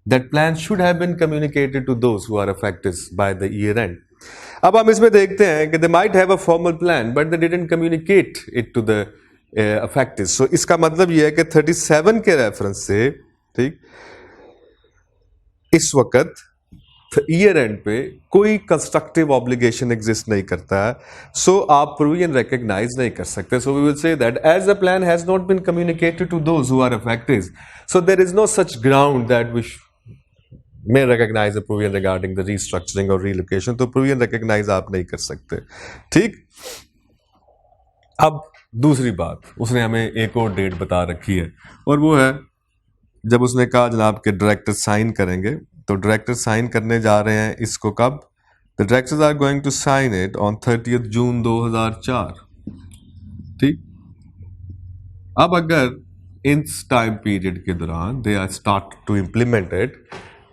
that plan should have been communicated to those who are affected by the year end. अब हम इसमें देखते हैं कि they might have a formal plan, but they didn't communicate it to the affected. So इसका मतलब यह है कि 37 के रेफरेंस से, ठीक, इस वक्त ईयर एंड पे कोई कंस्ट्रक्टिव ऑब्लिगेशन एग्जिस्ट नहीं करता है, सो आप प्रोविजन रिकॉग्नाइज नहीं कर सकते। So we will say that as the plan has not been communicated to those who are affected, so there is no such ground that we may recognise a provision regarding the restructuring और relocation. तो provision recognise आप नहीं कर सकते, ठीक। अब दूसरी बात, उसने हमें एक और डेट बता रखी है और वो है जब उसने कहा जनाब के डायरेक्टर साइन करेंगे, तो डायरेक्टर साइन करने जा रहे हैं इसको कब, the directors are going to sign it on 30 June 2004, ठीक। अब अगर इस टाइम पीरियड के दौरान they are start to implement it,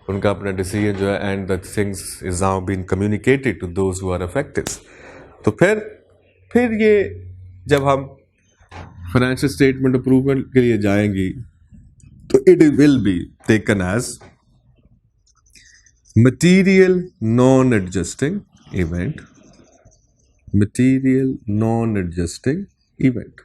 उनका अपना डिसीजन जो है and the things is now been communicated to those who are affected, तो फिर ये जब हम फाइनेंशियल स्टेटमेंट अप्रूवल के लिए जाएंगी तो it will be taken as material non-adjusting event, material non-adjusting event,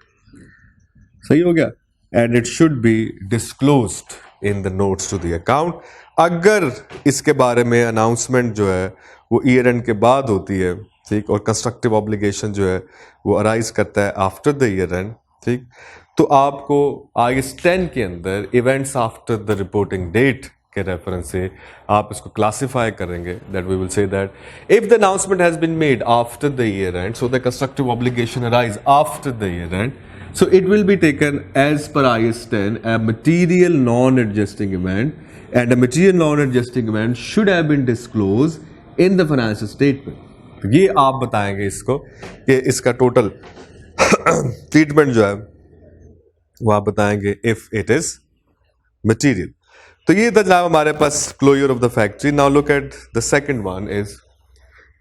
सही हो गया, and it should be disclosed in the notes to the account। अगर इसके बारे में अनाउंसमेंट जो है वो ईयर एंड के बाद होती है, ठीक, और कंस्ट्रक्टिव ऑब्लिगेशन जो है वो अराइज करता है आफ्टर द ईयर एंड, ठीक, तो आपको IAS 10 के अंदर events after the reporting date के रेफरेंस से आप इसको क्लासिफाई करेंगे, that we will say that if the announcement has been made after the year end, so the constructive obligation arise after the year end, so it will be taken as per IAS 10 a material non-adjusting event, and a material non-adjusting event should have been disclosed in the financial statement। तो ये आप बताएंगे इसको कि इसका total treatment जो है वो आप बताएंगे इफ इट इज मटीरियल। तो ये था जनाब हमारे पास closure of the factory. Now look at the second one is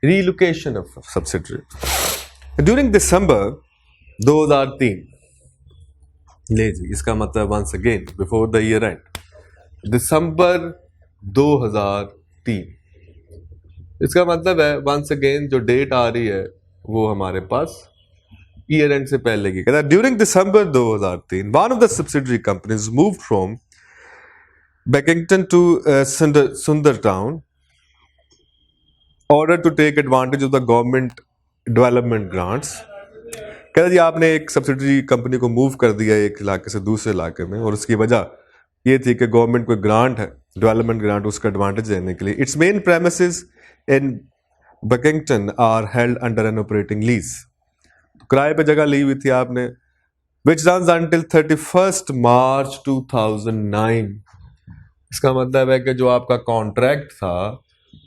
relocation of subsidiary. During December 2003, ले जी, इसका मतलब once again before the year end, December 2003, इसका मतलब है वंस अगेन जो डेट आ रही है वो हमारे पास ईयर एंड से पहले की। कहता है during December 2003 one of the subsidiary companies moved from Beckington to Sundertown, order to take advantage of the government development grants. कहते जी आपने एक सब्सिडरी कंपनी को मूव कर दिया एक इलाके से दूसरे इलाके में, और उसकी वजह ये थी कि गवर्नमेंट को ग्रांट है, डेवलपमेंट ग्रांट, उसका एडवांटेज लेने के लिए. Its main premises in Buckingham are held under an operating lease. किराए पे जगह ली हुई थी आपने, विच रन्स अंटिल 31 मार्च 2009. इसका मतलब है कि जो आपका कॉन्ट्रैक्ट था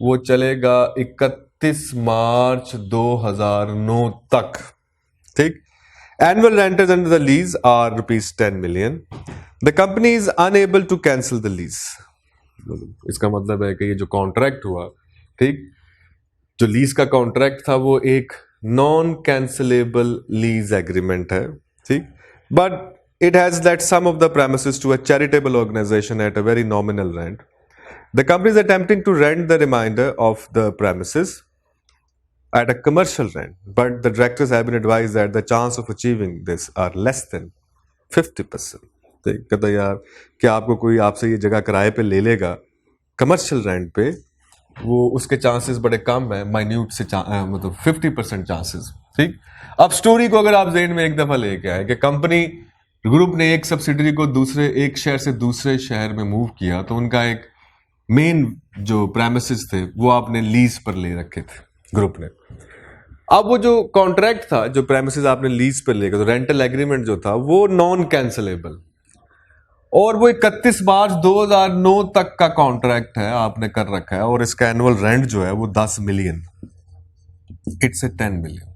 वो चलेगा 31 मार्च 2009 तक. ठीक. Annual renters under the lease are ₹10 million. The company is unable to cancel the lease. इसका मतलब है कि ये जो कॉन्ट्रैक्ट हुआ, ठीक, जो लीज का कॉन्ट्रैक्ट था वो एक नॉन कैंसिलेबल लीज एग्रीमेंट है. ठीक. But it has let some of the premises to a charitable organization at a very nominal rent. The company is attempting to rent the remainder of the premises at a commercial rent, but the directors have been advised that the chance of achieving this are less than 50%. कहता यार कि आपको कोई आपसे ये जगह किराए पे ले लेगा कमर्शियल रेंट पे, वो उसके चांसेस बड़े कम है, माइन्यूट से मतलब 50% चांसेस. ठीक. अब स्टोरी को अगर आप जेन में एक दफा लेके आए कि कंपनी ग्रुप ने एक सब्सिडरी को दूसरे एक शहर से दूसरे शहर में मूव किया, तो उनका एक मेन जो प्रेमिसेस थे वो आपने लीज पर ले रखे थे ग्रुप ने. अब वो जो कॉन्ट्रैक्ट था, जो प्रेमिसेस आपने लीज पर लेकर, तो रेंटल एग्रीमेंट जो था वो नॉन कैंसिलेबल, और वो 31 मार्च 2009 तक का कॉन्ट्रैक्ट है, आपने कर रखा है, और इसका एनुअल रेंट जो है वो 10 मिलियन, इट्स 10 मिलियन.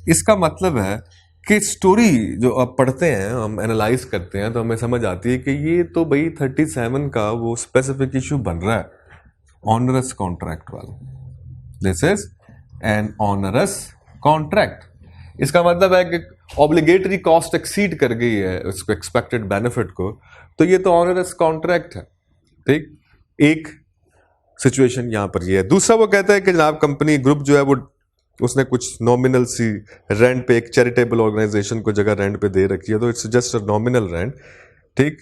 इसका मतलब है कि स्टोरी जो आप पढ़ते हैं, हम एनालाइज करते हैं, तो हमें समझ आती है कि ये तो भाई 37 का वो स्पेसिफिक इशू बन रहा है, ऑनरस कॉन्ट्रैक्ट वाला. This is N onerous contract. इसका मतलब है कि ऑब्लिगेटरी कॉस्ट एक्सीड कर गई है उसको एक्सपेक्टेड बेनिफिट को, तो ये तो ऑनरस कॉन्ट्रैक्ट है. ठीक. एक सिचुएशन यहां पर ये है. दूसरा वो कहता है कि जनाब कंपनी ग्रुप जो है वो उसने कुछ नॉमिनल सी रेंट पे एक चैरिटेबल ऑर्गेनाइजेशन को जगह रेंट पे दे रखी है, तो it's just a nominal rent. ठीक.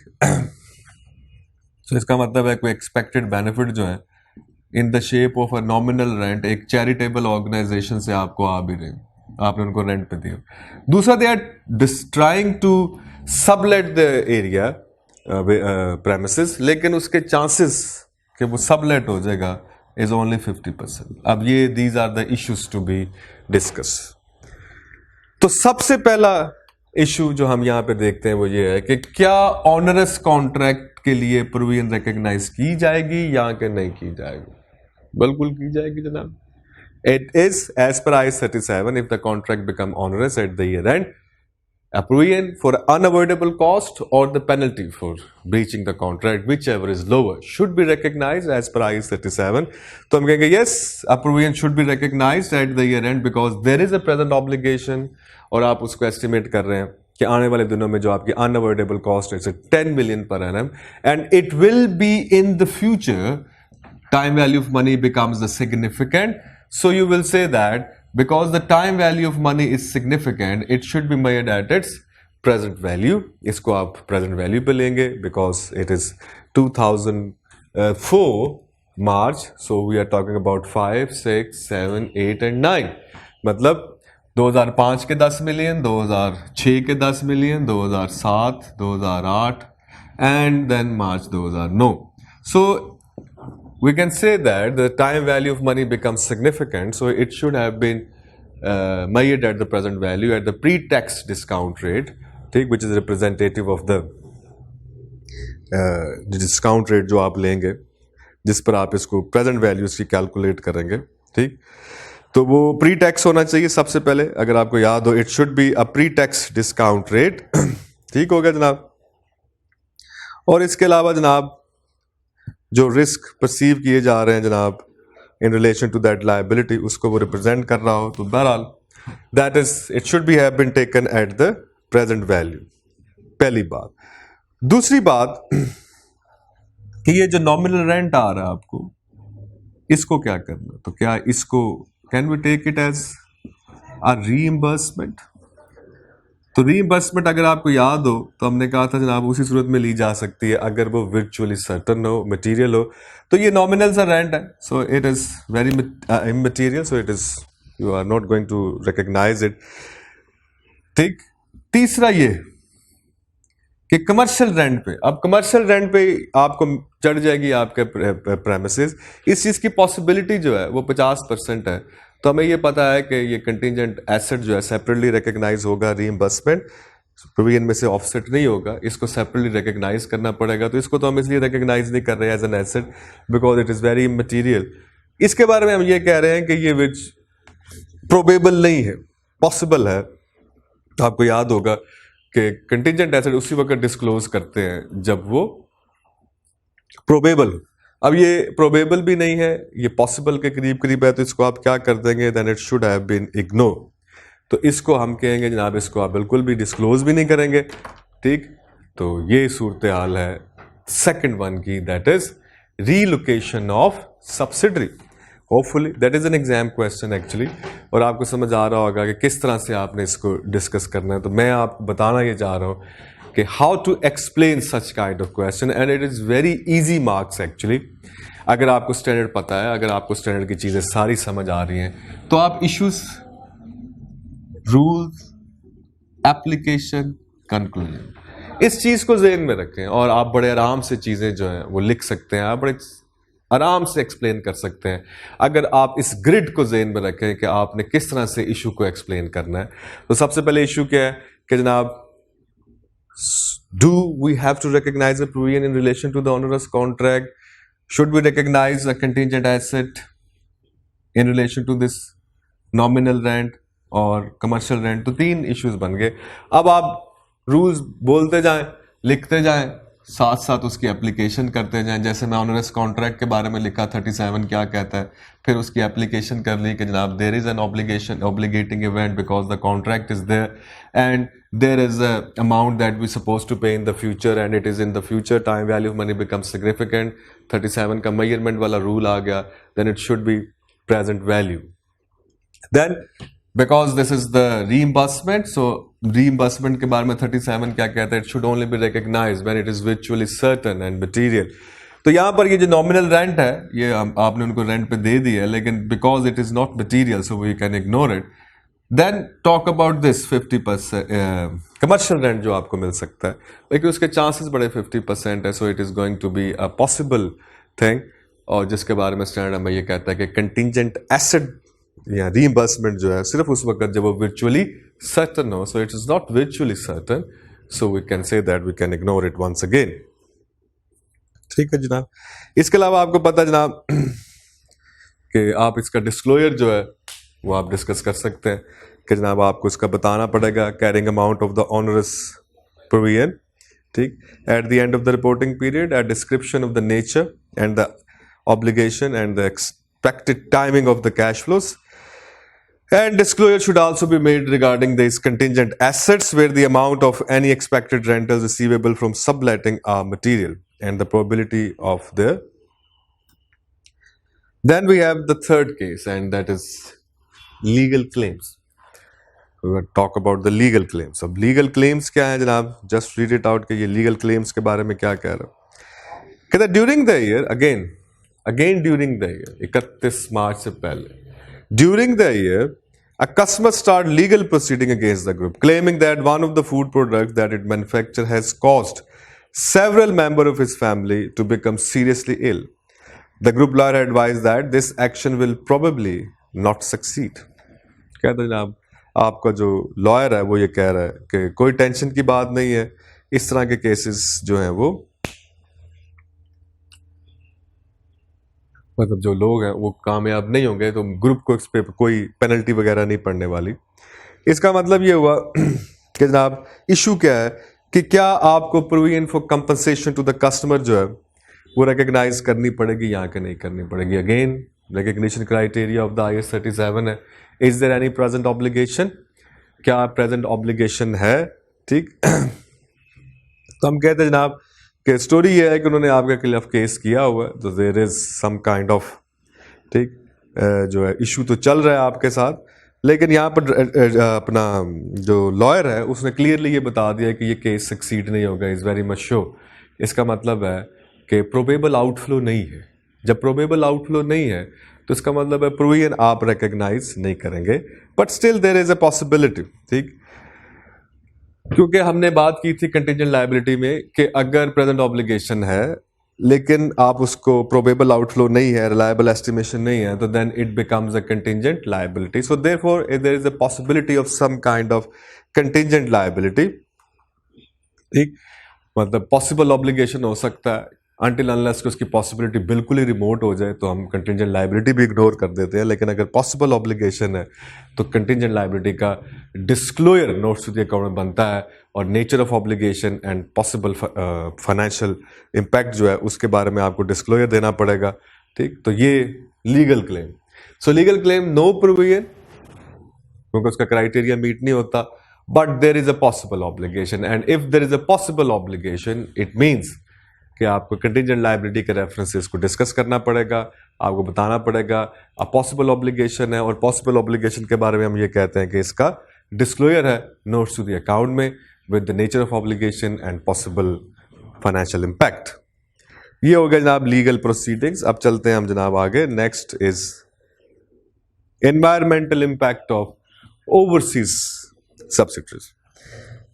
तो इसका मतलब है कोई एक्सपेक्टेड बेनिफिट जो है in the shape of a nominal rent एक चैरिटेबल ऑर्गेनाइजेशन से आपको आ भी रहे, आपने उनको रेंट पे दिया. दूसरा, they are trying to sublet the area premises, लेकिन उसके चांसेस कि वो सबलेट हो जाएगा is only 50%. अब ये these are the issues to be discussed. तो सबसे पहला इशू जो हम यहां पे देखते हैं वो ये है कि क्या ऑनरस कॉन्ट्रैक्ट के लिए प्रोविजन रिकॉग्नाइज की जाएगी या कि नहीं की जाएगी. बिल्कुल की जाएगी जनाब. It is as per I 37 if the contract become onerous at the year end, a provision for unavoidable cost or the penalty for breaching the contract, whichever is lower, should be recognized as per IAS 37. तो हम कहेंगे yes, a provision should be recognized at the year end because there is a present obligation, और आप उसको estimate कर रहे हैं कि आने वाले दिनों में जो आपकी unavoidable cost है 10 million per annum, and it will be in the future time value of money becomes the significant. So you will say that because the time value of money is significant, it should be made at its present value. इसको आप present value पे लेंगे because it is 2004 March. So we are talking about 5, 6, 7, 8 and 9. मतलब 2005 के 10 million, 2006 के 10 million, 2007, 2008 and then March 2009. So we can say that the time value of money becomes significant, so it should have been made at the present value at the pre-tax discount rate, which is representative of the discount rate जो आप लेंगे, जिस पर आप इसको present values की calculate करेंगे. ठीक. तो वो प्री टैक्स होना चाहिए सबसे पहले, अगर आपको याद हो, it should be a pre tax discount rate. ठीक हो गया जनाब. और इसके अलावा जनाब जो रिस्क परसीव किए जा रहे हैं जनाब in relation to that liability, उसको वो रिप्रेजेंट कर रहा हो, तो बहरहाल that is it should be have been taken at the present value. पहली बात. दूसरी बात कि ये जो नॉमिनल रेंट आ रहा है आपको, इसको क्या करना, तो क्या इसको can we take it as a reimbursement. तो रीइंबर्समेंट अगर आपको याद हो तो हमने कहा था जनाब उसी सूरत में ली जा सकती है अगर वो वर्चुअली सर्टन हो, मटेरियल हो। तो ये नॉमिनल सा रेंट है, so it is very immaterial, so it is you are not going to recognise it. ठीक, तीसरा ये कि कमर्शियल रेंट पे, अब कमर्शियल रेंट पे आपको चढ़ जाएगी आपके प्रेमिसेस, इस चीज़ की पॉसिबिलिटी जो है वो 50% है। तो हमें ये पता है कि ये कंटिजेंट एसेट जो है सेपरेटली रिकॉग्नाइज होगा, रीइंबर्समेंट प्रोविजन में से ऑफसेट नहीं होगा, इसको सेपरेटली रिकॉग्नाइज करना पड़ेगा। तो इसको तो हम इसलिए रिकॉग्नाइज नहीं कर रहे as an asset because it is very immaterial. इसके बारे में हम ये कह रहे हैं कि ये विच प्रोबेबल नहीं है, पॉसिबल है। आपको याद होगा कि कंटिजेंट एसेट उसी वक्त डिस्क्लोज करते हैं जब वो प्रोबेबल। अब ये प्रोबेबल भी नहीं है, ये पॉसिबल के करीब करीब है, तो इसको आप क्या कर देंगे, then it should have been ignore. तो इसको हम कहेंगे जनाब इसको आप बिल्कुल भी डिस्क्लोज भी नहीं करेंगे। ठीक, तो ये सूरत हाल है सेकंड वन की, that is relocation of subsidiary. Hopefully that is an exam question actually, और आपको समझ आ रहा होगा कि किस तरह से आपने इसको डिस्कस करना है। तो मैं आपको बताना ये चाह रहा हूँ कि how to explain such kind of question, and it is very easy marks actually. अगर आपको स्टैंडर्ड पता है, अगर आपको स्टैंडर्ड की चीज़ें सारी समझ आ रही हैं, तो आप इश्यूज, रूल्स, एप्लीकेशन, कंक्लूजन, इस चीज़ को ज़हन में रखें और आप बड़े आराम से चीज़ें जो हैं वो लिख सकते हैं, आप बड़े आराम से एक्सप्लेन कर सकते हैं अगर आप इस ग्रिड को ज़हन में रखें कि आपने किस तरह से इशू को एक्सप्लेन करना है। तो सबसे पहले इशू क्या है कि जनाब, do we have to recognise a provision in relation to the onerous contract, should we recognise a contingent asset in relation to this nominal rent और कमर्शियल रेंट। तो तीन इश्यूज बन गए। अब आप रूल्स बोलते जाएं, लिखते जाएं, साथ साथ उसकी एप्लीकेशन करते जाएं। जैसे मैं ऑनरस कॉन्ट्रैक्ट के बारे में लिखा 37 क्या कहता है, फिर उसकी एप्लीकेशन कर ली कि जनाब there is an obligation, obligating event because the contract is there and there is a amount that we suppose to pay in the future and it is in the future time value of money become significant. 37 का measurement वाला rule आ गया, then it should be present value. Then because this is the reimbursement, so reimbursement के बारे में 37 क्या कहता है, it should only be recognized when it is virtually certain and material। तो यहाँ पर ये जो nominal rent है, ये आपने उनको rent पे दे दी है, लेकिन because it is not material so we can ignore it। then talk about this 50% commercial rent जो आपको मिल सकता है, लेकिन उसके chances बड़े 50% है, so it is going to be a possible thing। और जिसके बारे में स्टैंडर्ड में ये कहता है कि contingent asset या रीइंबर्समेंट जो है सिर्फ उस वक्त जब वो वर्चुअली सर्टन हो, so it is not virtually certain, so we can say that we can ignore it once again. ठीक है जनाब। इसके अलावा आपको पता है जनाब कि आप इसका डिस्क्लोजर जो है वो आप डिस्कस कर सकते हैं कि जनाब आपको इसका बताना पड़ेगा carrying amount of the onerous provision. ठीक, at the end of the reporting period a description of the nature and the obligation and the expected timing of the cash flows, and disclosure should also be made regarding these contingent assets where the amount of any expected rentals receivable from subletting are material and the probability of the. Then we have the third case, and that is legal claims. We will talk about the legal claims. अब legal claims क्या है जनाब, just read it out कि ये legal claims के बारे में क्या कह रहा है। कहता during the year, again during the year, 31 मार्च से पहले, during the year, a customer started legal proceeding against the group, claiming that one of the food products that it manufactured has caused several members of his family to become seriously ill. The group lawyer advised that this action will probably not succeed. कहते हैं जनाब, आपका जो lawyer है वो ये कह रहा है कि कोई टेंशन की बात नहीं है, इस तरह के केसेस जो हैं वो मतलब जो लोग हैं वो कामयाब नहीं होंगे, तो ग्रुप को इस पे कोई पेनल्टी वगैरह नहीं पड़ने वाली। इसका मतलब ये हुआ कि जनाब इशू क्या है कि क्या आपको provision for compensation to the customer जो है वो रिकॉग्नाइज करनी पड़ेगी या कि नहीं करनी पड़ेगी। Again recognition criteria of the IAS 37 है, is there any present obligation, क्या प्रेजेंट ऑब्लिगेशन है। ठीक तो हम कहते हैं जनाब कि स्टोरी ये है कि उन्होंने आपके खिलाफ केस किया हुआ है, तो there is some kind of ठीक जो है इशू तो चल रहा है आपके साथ, लेकिन यहाँ पर अपना जो लॉयर है उसने क्लियरली ये बता दिया कि ये केस सक्सीड नहीं होगा, इज़ वेरी मच श्योर। इसका मतलब है कि प्रोबेबल आउटफ्लो नहीं है। जब प्रोबेबल आउटफ्लो नहीं है तो इसका मतलब है प्रोविजन आप रिकग्नाइज नहीं करेंगे, but still there is a possibility. ठीक, क्योंकि हमने बात की थी कंटिजेंट लायबिलिटी में कि अगर प्रेजेंट ऑब्लिगेशन है लेकिन आप उसको प्रोबेबल आउटफ्लो नहीं है, रिलायबल एस्टिमेशन नहीं है, तो then it becomes a contingent liability. So therefore there is a possibility of some kind of contingent liability. ठीक, मतलब पॉसिबल ऑब्लिगेशन हो सकता है अनटिल अनलेस कि उसकी पॉसिबिलिटी बिल्कुल ही रिमोट हो जाए तो हम कंटिजेंट लायबिलिटी भी इग्नोर कर देते हैं। लेकिन अगर पॉसिबल ऑब्लिगेशन है तो कंटिजेंट लायबिलिटी का disclosure notes to the account में बनता है, और nature of obligation and possible financial impact जो है उसके बारे में आपको डिस्क्लोजर देना पड़ेगा। ठीक, तो ये legal claim. So legal claim no provision क्योंकि उसका क्राइटेरिया मीट नहीं होता, but there is a possible obligation, and if there is a possible obligation it means कि आपको कंटिजेंट लायबिलिटी के रेफरेंसेस को डिस्कस करना पड़ेगा, आपको बताना पड़ेगा अ पॉसिबल ऑब्लिगेशन है, और पॉसिबल ऑब्लिगेशन के बारे में हम ये कहते हैं कि इसका डिस्क्लोजर है नोट्स टू द अकाउंट में with the nature of obligation and possible financial impact. ये हो गया जनाब लीगल प्रोसीडिंग्स। अब चलते हैं हम जनाब आगे। Next is environmental impact of overseas subsidiaries.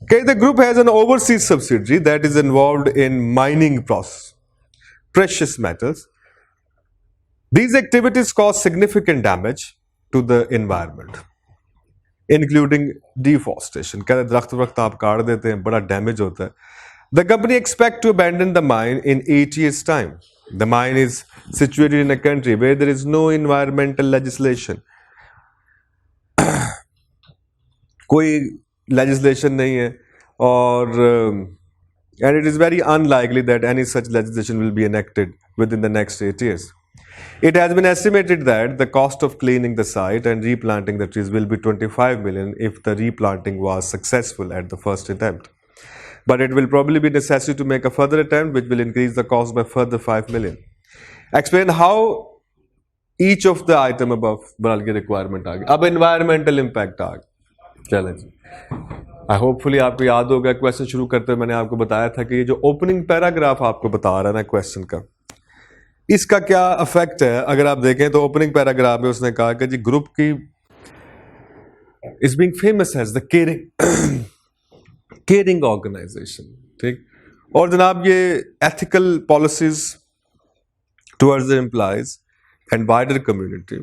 Okay, the group has an overseas subsidiary that is involved in mining process, precious metals. These activities cause significant damage to the environment, including deforestation. कहते दरख्त वक्त आप काट देते हैं, बड़ा damage होता है। The company expect to abandon the mine in 8 years' time. The mine is situated in a country where there is no environmental legislation. कोई लेजिस्लेशन नहीं है, और and it is very unlikely that any such legislation will be enacted with in the next 8 years. It has been estimated that the cost of cleaning the site and replanting the trees will be 25 million if the replanting was successful at the first attempt. But it will probably be necessary to make a further attempt which will increase the cost by further 5 million. Explain how each of the item above बना के requirement आ गई। अब environmental impact आ गई। चलें जी, आई hopefully आपको याद होगा question शुरू करते हुए मैंने आपको बताया था कि ये जो ओपनिंग पैराग्राफ आपको बता रहा है ना क्वेश्चन का, इसका क्या इफेक्ट है। अगर आप देखें तो ओपनिंग पैराग्राफ में उसने कहा कि जी ग्रुप की is being famous as the caring organisation. ठीक, और जनाब ये ethical policies towards the employees and wider community.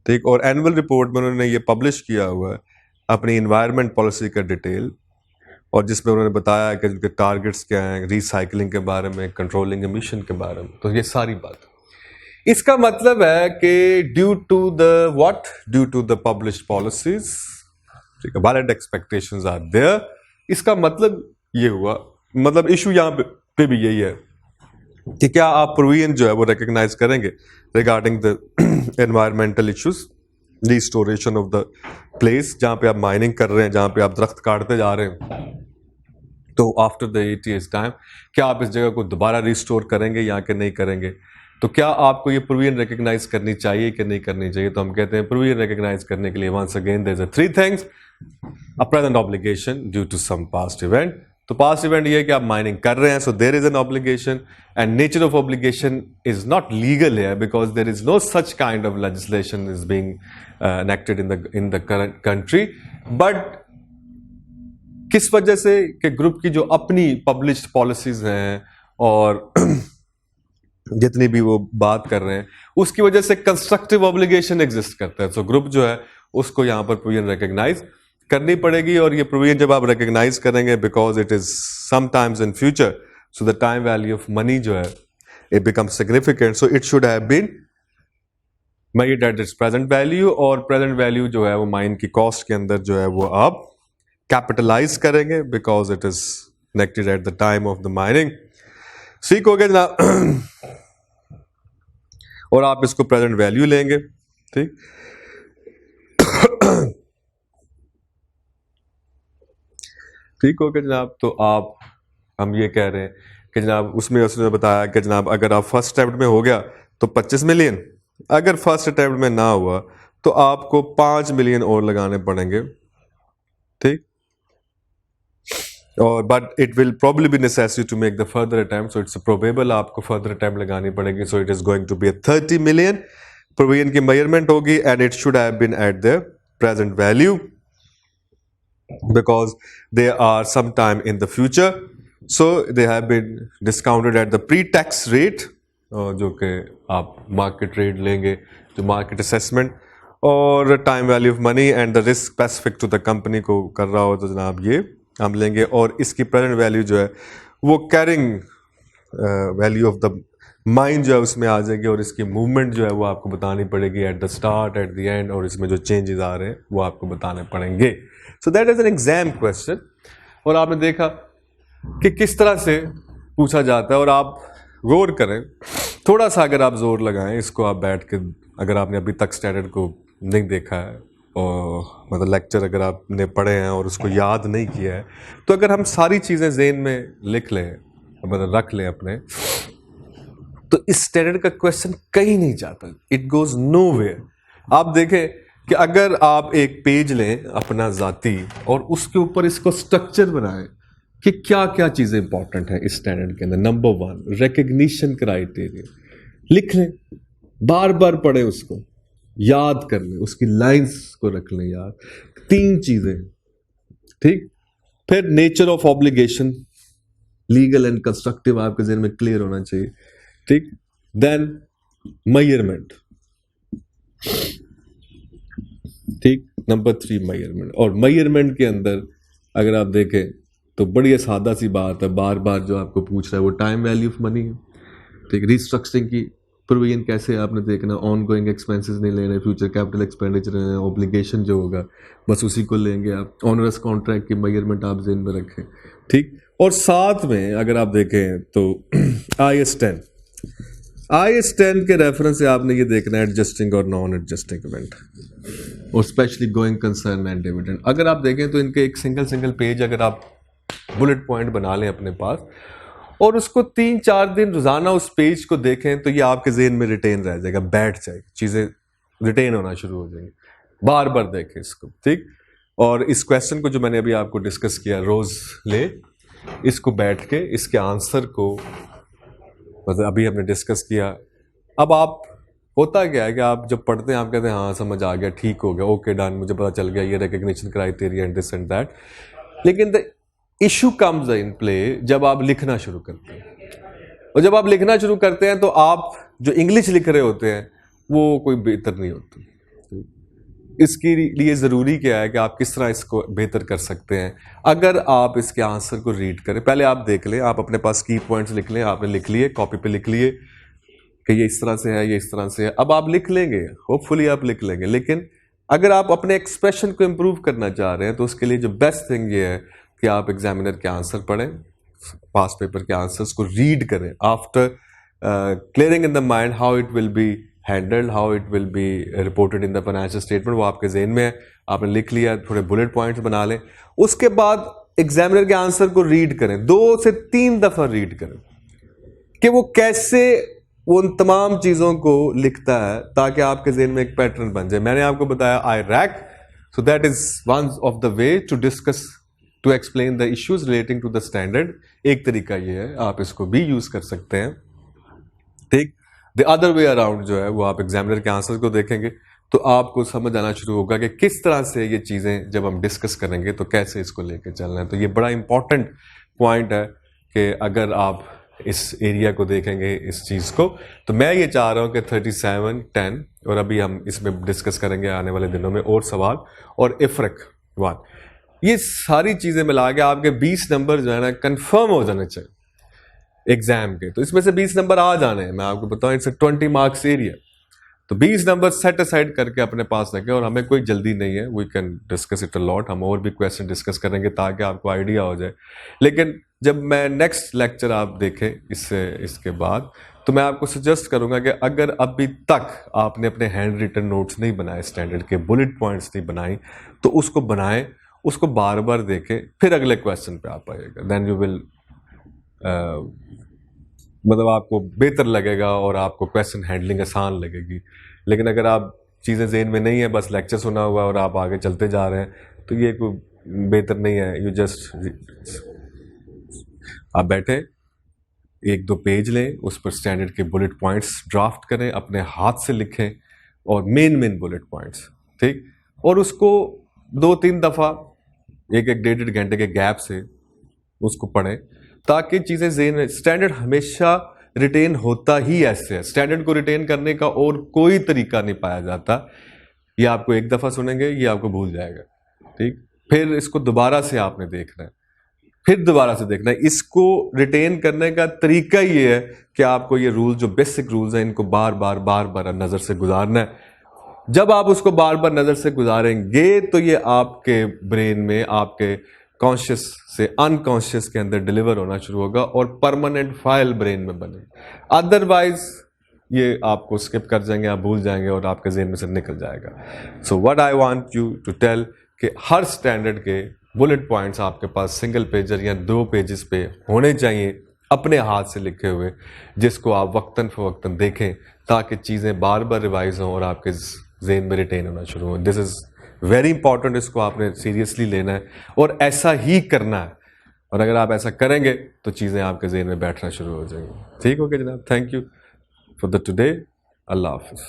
ठीक, और एनुअल रिपोर्ट में उन्होंने ये पब्लिश किया हुआ है अपनी इन्वायरमेंट पॉलिसी का डिटेल, और जिसमें उन्होंने बताया कि उनके टारगेट्स क्या हैं, रिसाइकलिंग के बारे में, कंट्रोलिंग एमिशन के बारे में। तो ये सारी बात, इसका मतलब है कि due to the published policies, ठीक है, वैलिड एक्सपेक्टेशंस आर देयर। इसका मतलब ये हुआ, मतलब इशू यहाँ पे भी यही है कि क्या आप प्रोविजन जो है वो रिकग्नाइज करेंगे regarding the environmental issues, restoration of the place जहां पे आप माइनिंग कर रहे हैं, जहां पे आप दरख्त काटते जा रहे हैं। तो आफ्टर द 8 years टाइम क्या आप इस जगह को दोबारा रिस्टोर करेंगे या कि नहीं करेंगे, तो क्या आपको ये प्रोविजन रिकग्नाइज करनी चाहिए कि नहीं करनी चाहिए। तो हम कहते हैं प्रोविजन रिकग्नाइज करने के लिए once again there are 3 things. A present obligation due to some past event, तो पास्ट इवेंट ये है कि आप माइनिंग कर रहे हैं, so there is an obligation, and nature of obligation is not legal है because there is no such kind of legislation is being enacted in the current country, but किस वजह से कि ग्रुप की जो अपनी पब्लिश्ड पॉलिसीज हैं और जितनी भी वो बात कर रहे हैं उसकी वजह से कंस्ट्रक्टिव ऑब्लिगेशन एग्जिस्ट करता है। सो ग्रुप जो है उसको यहां पर प्रोविजन रिकग्नाइज करनी पड़ेगी, और ये प्रोविजन जब आप रिकग्नाइज करेंगे because it is sometimes in future, so the time value of money जो है it becomes significant, so it should have been measured at its present value, और प्रेजेंट वैल्यू जो है वो माइन की कॉस्ट के अंदर जो है वो आप कैपिटलाइज करेंगे बिकॉज इट इज नेक्टेड at the time of the mining. सीख हो गया जनाब, और आप इसको प्रेजेंट वैल्यू लेंगे। ठीक, ठीक हो गया जनाब। तो आप हम ये कह रहे हैं कि जनाब उसमें उसने बताया कि जनाब अगर आप फर्स्ट अटेम्प्ट में हो गया तो 25 मिलियन, अगर फर्स्ट अटेम्प्ट में ना हुआ तो आपको 5 मिलियन और लगाने पड़ेंगे, ठीक। और but it will probably be necessary to make the further attempt, so it's probable आपको फर्दर अटेम्प्ट लगानी पड़ेगी। So it is going to be 30 million. Provision की मेजरमेंट होगी and it should have been at the present value because they are sometime in the future, so they have been discounted at the pre-tax rate, जो कि आप market rate लेंगे, जो market assessment और time value of money and the risk specific to the company को कर रहा हो, तो जनाब ये हम लेंगे। और इसकी प्रेजेंट वैल्यू जो है वो carrying value of the mine जो है उसमें आ जाएगी, और इसकी मूवमेंट जो है वो आपको बतानी पड़ेगी at the start, eight the and, और इसमें जो चेंजेस आ रहे हैं वो आपको बताने पड़ेंगे। So that is an exam question. और आपने देखा कि किस तरह से पूछा जाता है, और आप गौर करें थोड़ा सा, अगर आप जोर लगाएं इसको, आप बैठ के, अगर आपने अभी तक स्टैंडर्ड को नहीं देखा है और मतलब लेक्चर अगर आपने पढ़े हैं और उसको याद नहीं किया है, तो अगर हम सारी चीज़ें ज़हन में लिख लें, मतलब रख लें अपने, तो इस स्टैंडर्ड का क्वेश्चन कहीं नहीं जाता, इट गोज नोवेयर। आप देखें कि अगर आप एक पेज लें अपना ज़ाती और उसके ऊपर इसको स्ट्रक्चर बनाएं कि क्या क्या चीज़ें इंपॉर्टेंट है इस स्टैंडर्ड के अंदर। नंबर 1 रिकग्निशन क्राइटेरिया, लिख लें, बार बार पढ़ें उसको, याद कर लें, उसकी लाइंस को रख लें याद, 3 चीज़ें, ठीक। फिर nature of obligation, legal and constructive आपके ज़हन में क्लियर होना चाहिए, ठीक। देन मेजरमेंट, ठीक। Number 3 measurement. और मेजरमेंट के अंदर अगर आप देखें तो बड़ी सादा सी बात है, बार बार जो आपको पूछ रहा है वो टाइम वैल्यू ऑफ मनी है, ठीक। रिस्ट्रक्चरिंग की प्रोविजन कैसे आपने देखना, ऑन गोइंग एक्सपेंसेस नहीं लेने, फ्यूचर कैपिटल एक्सपेंडिचर लेना, ऑब्लिगेशन जो होगा बस उसी को लेंगे आप। ऑनरस कॉन्ट्रैक्ट की मेजरमेंट आप ज़हन में रखें, ठीक। और साथ में अगर आप देखें तो IS 10 के रेफरेंस से आपने ये देखना है एडजस्टिंग और नॉन एडजस्टिंग इवेंट, और specially going concern and dividend. अगर आप देखें तो इनके एक सिंगल पेज अगर आप बुलेट पॉइंट बना लें अपने पास और उसको 3-4 दिन रोजाना उस पेज को देखें, तो ये आपके ज़हन में रिटेन रह जाएगा, बैठ जाएगी, चीज़ें रिटेन होना शुरू हो जाएंगी। बार बार देखें इसको, ठीक। और इस क्वेश्चन को जो मैंने अभी आपको डिस्कस किया, रोज ले, इसको बैठ के इसके आंसर को मतलब अभी हमने डिस्कस किया। अब आप, होता क्या है कि आप जब पढ़ते हैं आप कहते हैं हाँ समझ आ गया, ठीक हो गया, ओके डन, मुझे पता चल गया ये recognition criteria and this and that. लेकिन the issue comes in play जब आप लिखना शुरू करते हैं, और जब आप लिखना शुरू करते हैं तो आप जो इंग्लिश लिख रहे होते हैं वो कोई बेहतर नहीं होती। इसके लिए ज़रूरी क्या है कि आप किस तरह इसको बेहतर कर सकते हैं। अगर आप इसके आंसर को रीड करें, पहले आप देख लें, आप अपने पास की पॉइंट्स लिख लें, आपने लिख लिए, कॉपी पे लिख लिए कि ये इस तरह से है, ये इस तरह से है। अब आप लिख लेंगे, होपफुली आप लिख लेंगे, लेकिन अगर आप अपने एक्सप्रेशन को इम्प्रूव करना चाह रहे हैं तो उसके लिए जो बेस्ट थिंग ये है कि आप एग्जामिनर के आंसर पढ़ें, पास पेपर के आंसर्स को रीड करें, after clearing in the mind how it will be handled, how it will be reported in the financial statement, वो आपके ज़हन में है, आपने लिख लिया, थोड़े बुलेट पॉइंट्स बना लें। उसके बाद एग्जामिनर के आंसर को रीड करें, 2 से 3 दफ़ा रीड करें कि वो कैसे उन तमाम चीज़ों को लिखता है, ताकि आपके ज़हन में एक पैटर्न बन जाए। मैंने आपको बताया आई रैक, so that is one of the way to discuss, to explain the issues relating to the standard. एक तरीका ये है, आप इसको भी यूज़ कर सकते हैं, ठीक। द अदर वे अराउंड जो है वो आप एग्जामिनर के आंसर को देखेंगे तो आपको समझ आना शुरू होगा कि किस तरह से ये चीज़ें जब हम डिस्कस करेंगे तो कैसे इसको लेके चलना है। तो ये बड़ा इंपॉर्टेंट पॉइंट है कि अगर आप इस एरिया को देखेंगे, इस चीज़ को, तो मैं ये चाह रहा हूँ कि 37, 10, और अभी हम इसमें डिस्कस करेंगे आने वाले दिनों में और सवाल, और इफ्रक 1, ये सारी चीज़ें मिला के आपके 20 नंबर जो है ना कन्फर्म हो जाने चाहिए एग्जाम के। तो इसमें से 20 नंबर आ जाने हैं, मैं आपको बताऊं, इट्स 20 मार्क्स एरिया। तो 20 नंबर सेट असाइड करके अपने पास रखें, और हमें कोई जल्दी नहीं है, we can discuss it a lot, हम और भी क्वेश्चन डिस्कस करेंगे ताकि आपको आइडिया हो जाए। लेकिन जब मैं नेक्स्ट लेक्चर आप देखें इसके बाद, तो मैं आपको सजेस्ट करूंगा कि अगर अभी तक आपने अपने हैंड रिटन नोट्स नहीं बनाए, स्टैंडर्ड के बुलेट पॉइंट्स नहीं बनाई, तो उसको बनाएं, उसको बार बार देखें, फिर अगले क्वेश्चन पे आप आइएगा, देन यू विल मतलब आपको बेहतर लगेगा और आपको क्वेश्चन हैंडलिंग आसान लगेगी। लेकिन अगर आप चीज़ें जेहन में नहीं है, बस लेक्चर सुना हुआ और आप आगे चलते जा रहे हैं, तो ये कोई बेहतर नहीं है। यू जस्ट आप बैठे, एक दो पेज लें, उस पर स्टैंडर्ड के बुलेट पॉइंट्स ड्राफ्ट करें, अपने हाथ से लिखें और मेन बुलेट पॉइंट्स, ठीक, और उसको 2-3 दफ़ा एक 1-1.5 घंटे के गैप से उसको पढ़ें, ताकि चीज़ें ज़हन में। स्टैंडर्ड हमेशा रिटेन होता ही ऐसे है, स्टैंडर्ड को रिटेन करने का और कोई तरीका नहीं पाया जाता। ये आपको एक दफ़ा सुनेंगे, ये आपको भूल जाएगा, ठीक, फिर इसको दोबारा से आपने देखना है, फिर दोबारा से देखना है। इसको रिटेन करने का तरीका ये है कि आपको ये रूल, जो बेसिक रूल्स हैं, इनको बार बार नज़र से गुजारना है। जब आप उसको बार बार नज़र से गुजारेंगे तो ये आपके ब्रेन में, आपके कॉन्शियस से अनकॉन्शियस के अंदर डिलीवर होना शुरू होगा और परमानेंट फाइल ब्रेन में बनेगी। अदरवाइज ये आपको स्किप कर जाएंगे, आप भूल जाएंगे और आपके जेहन में से निकल जाएगा। So what I want you to tell कि हर स्टैंडर्ड के बुलेट पॉइंट्स आपके पास सिंगल पेजर या 2 पेजेस पे होने चाहिए, अपने हाथ से लिखे हुए, जिसको आप वक्तन फवक्तन देखें, ताकि चीज़ें बार बार रिवाइज हों और आपके जेहन में रिटेन होना शुरू हो। दिस इज़ वेरी इंपॉर्टेंट, इसको आपने सीरियसली लेना है और ऐसा ही करना है। और अगर आप ऐसा करेंगे तो चीज़ें आपके जेहन में बैठना शुरू हो जाएंगी। ठीक हो गया जनाब, thank you for the today, अल्लाह हाफिज़।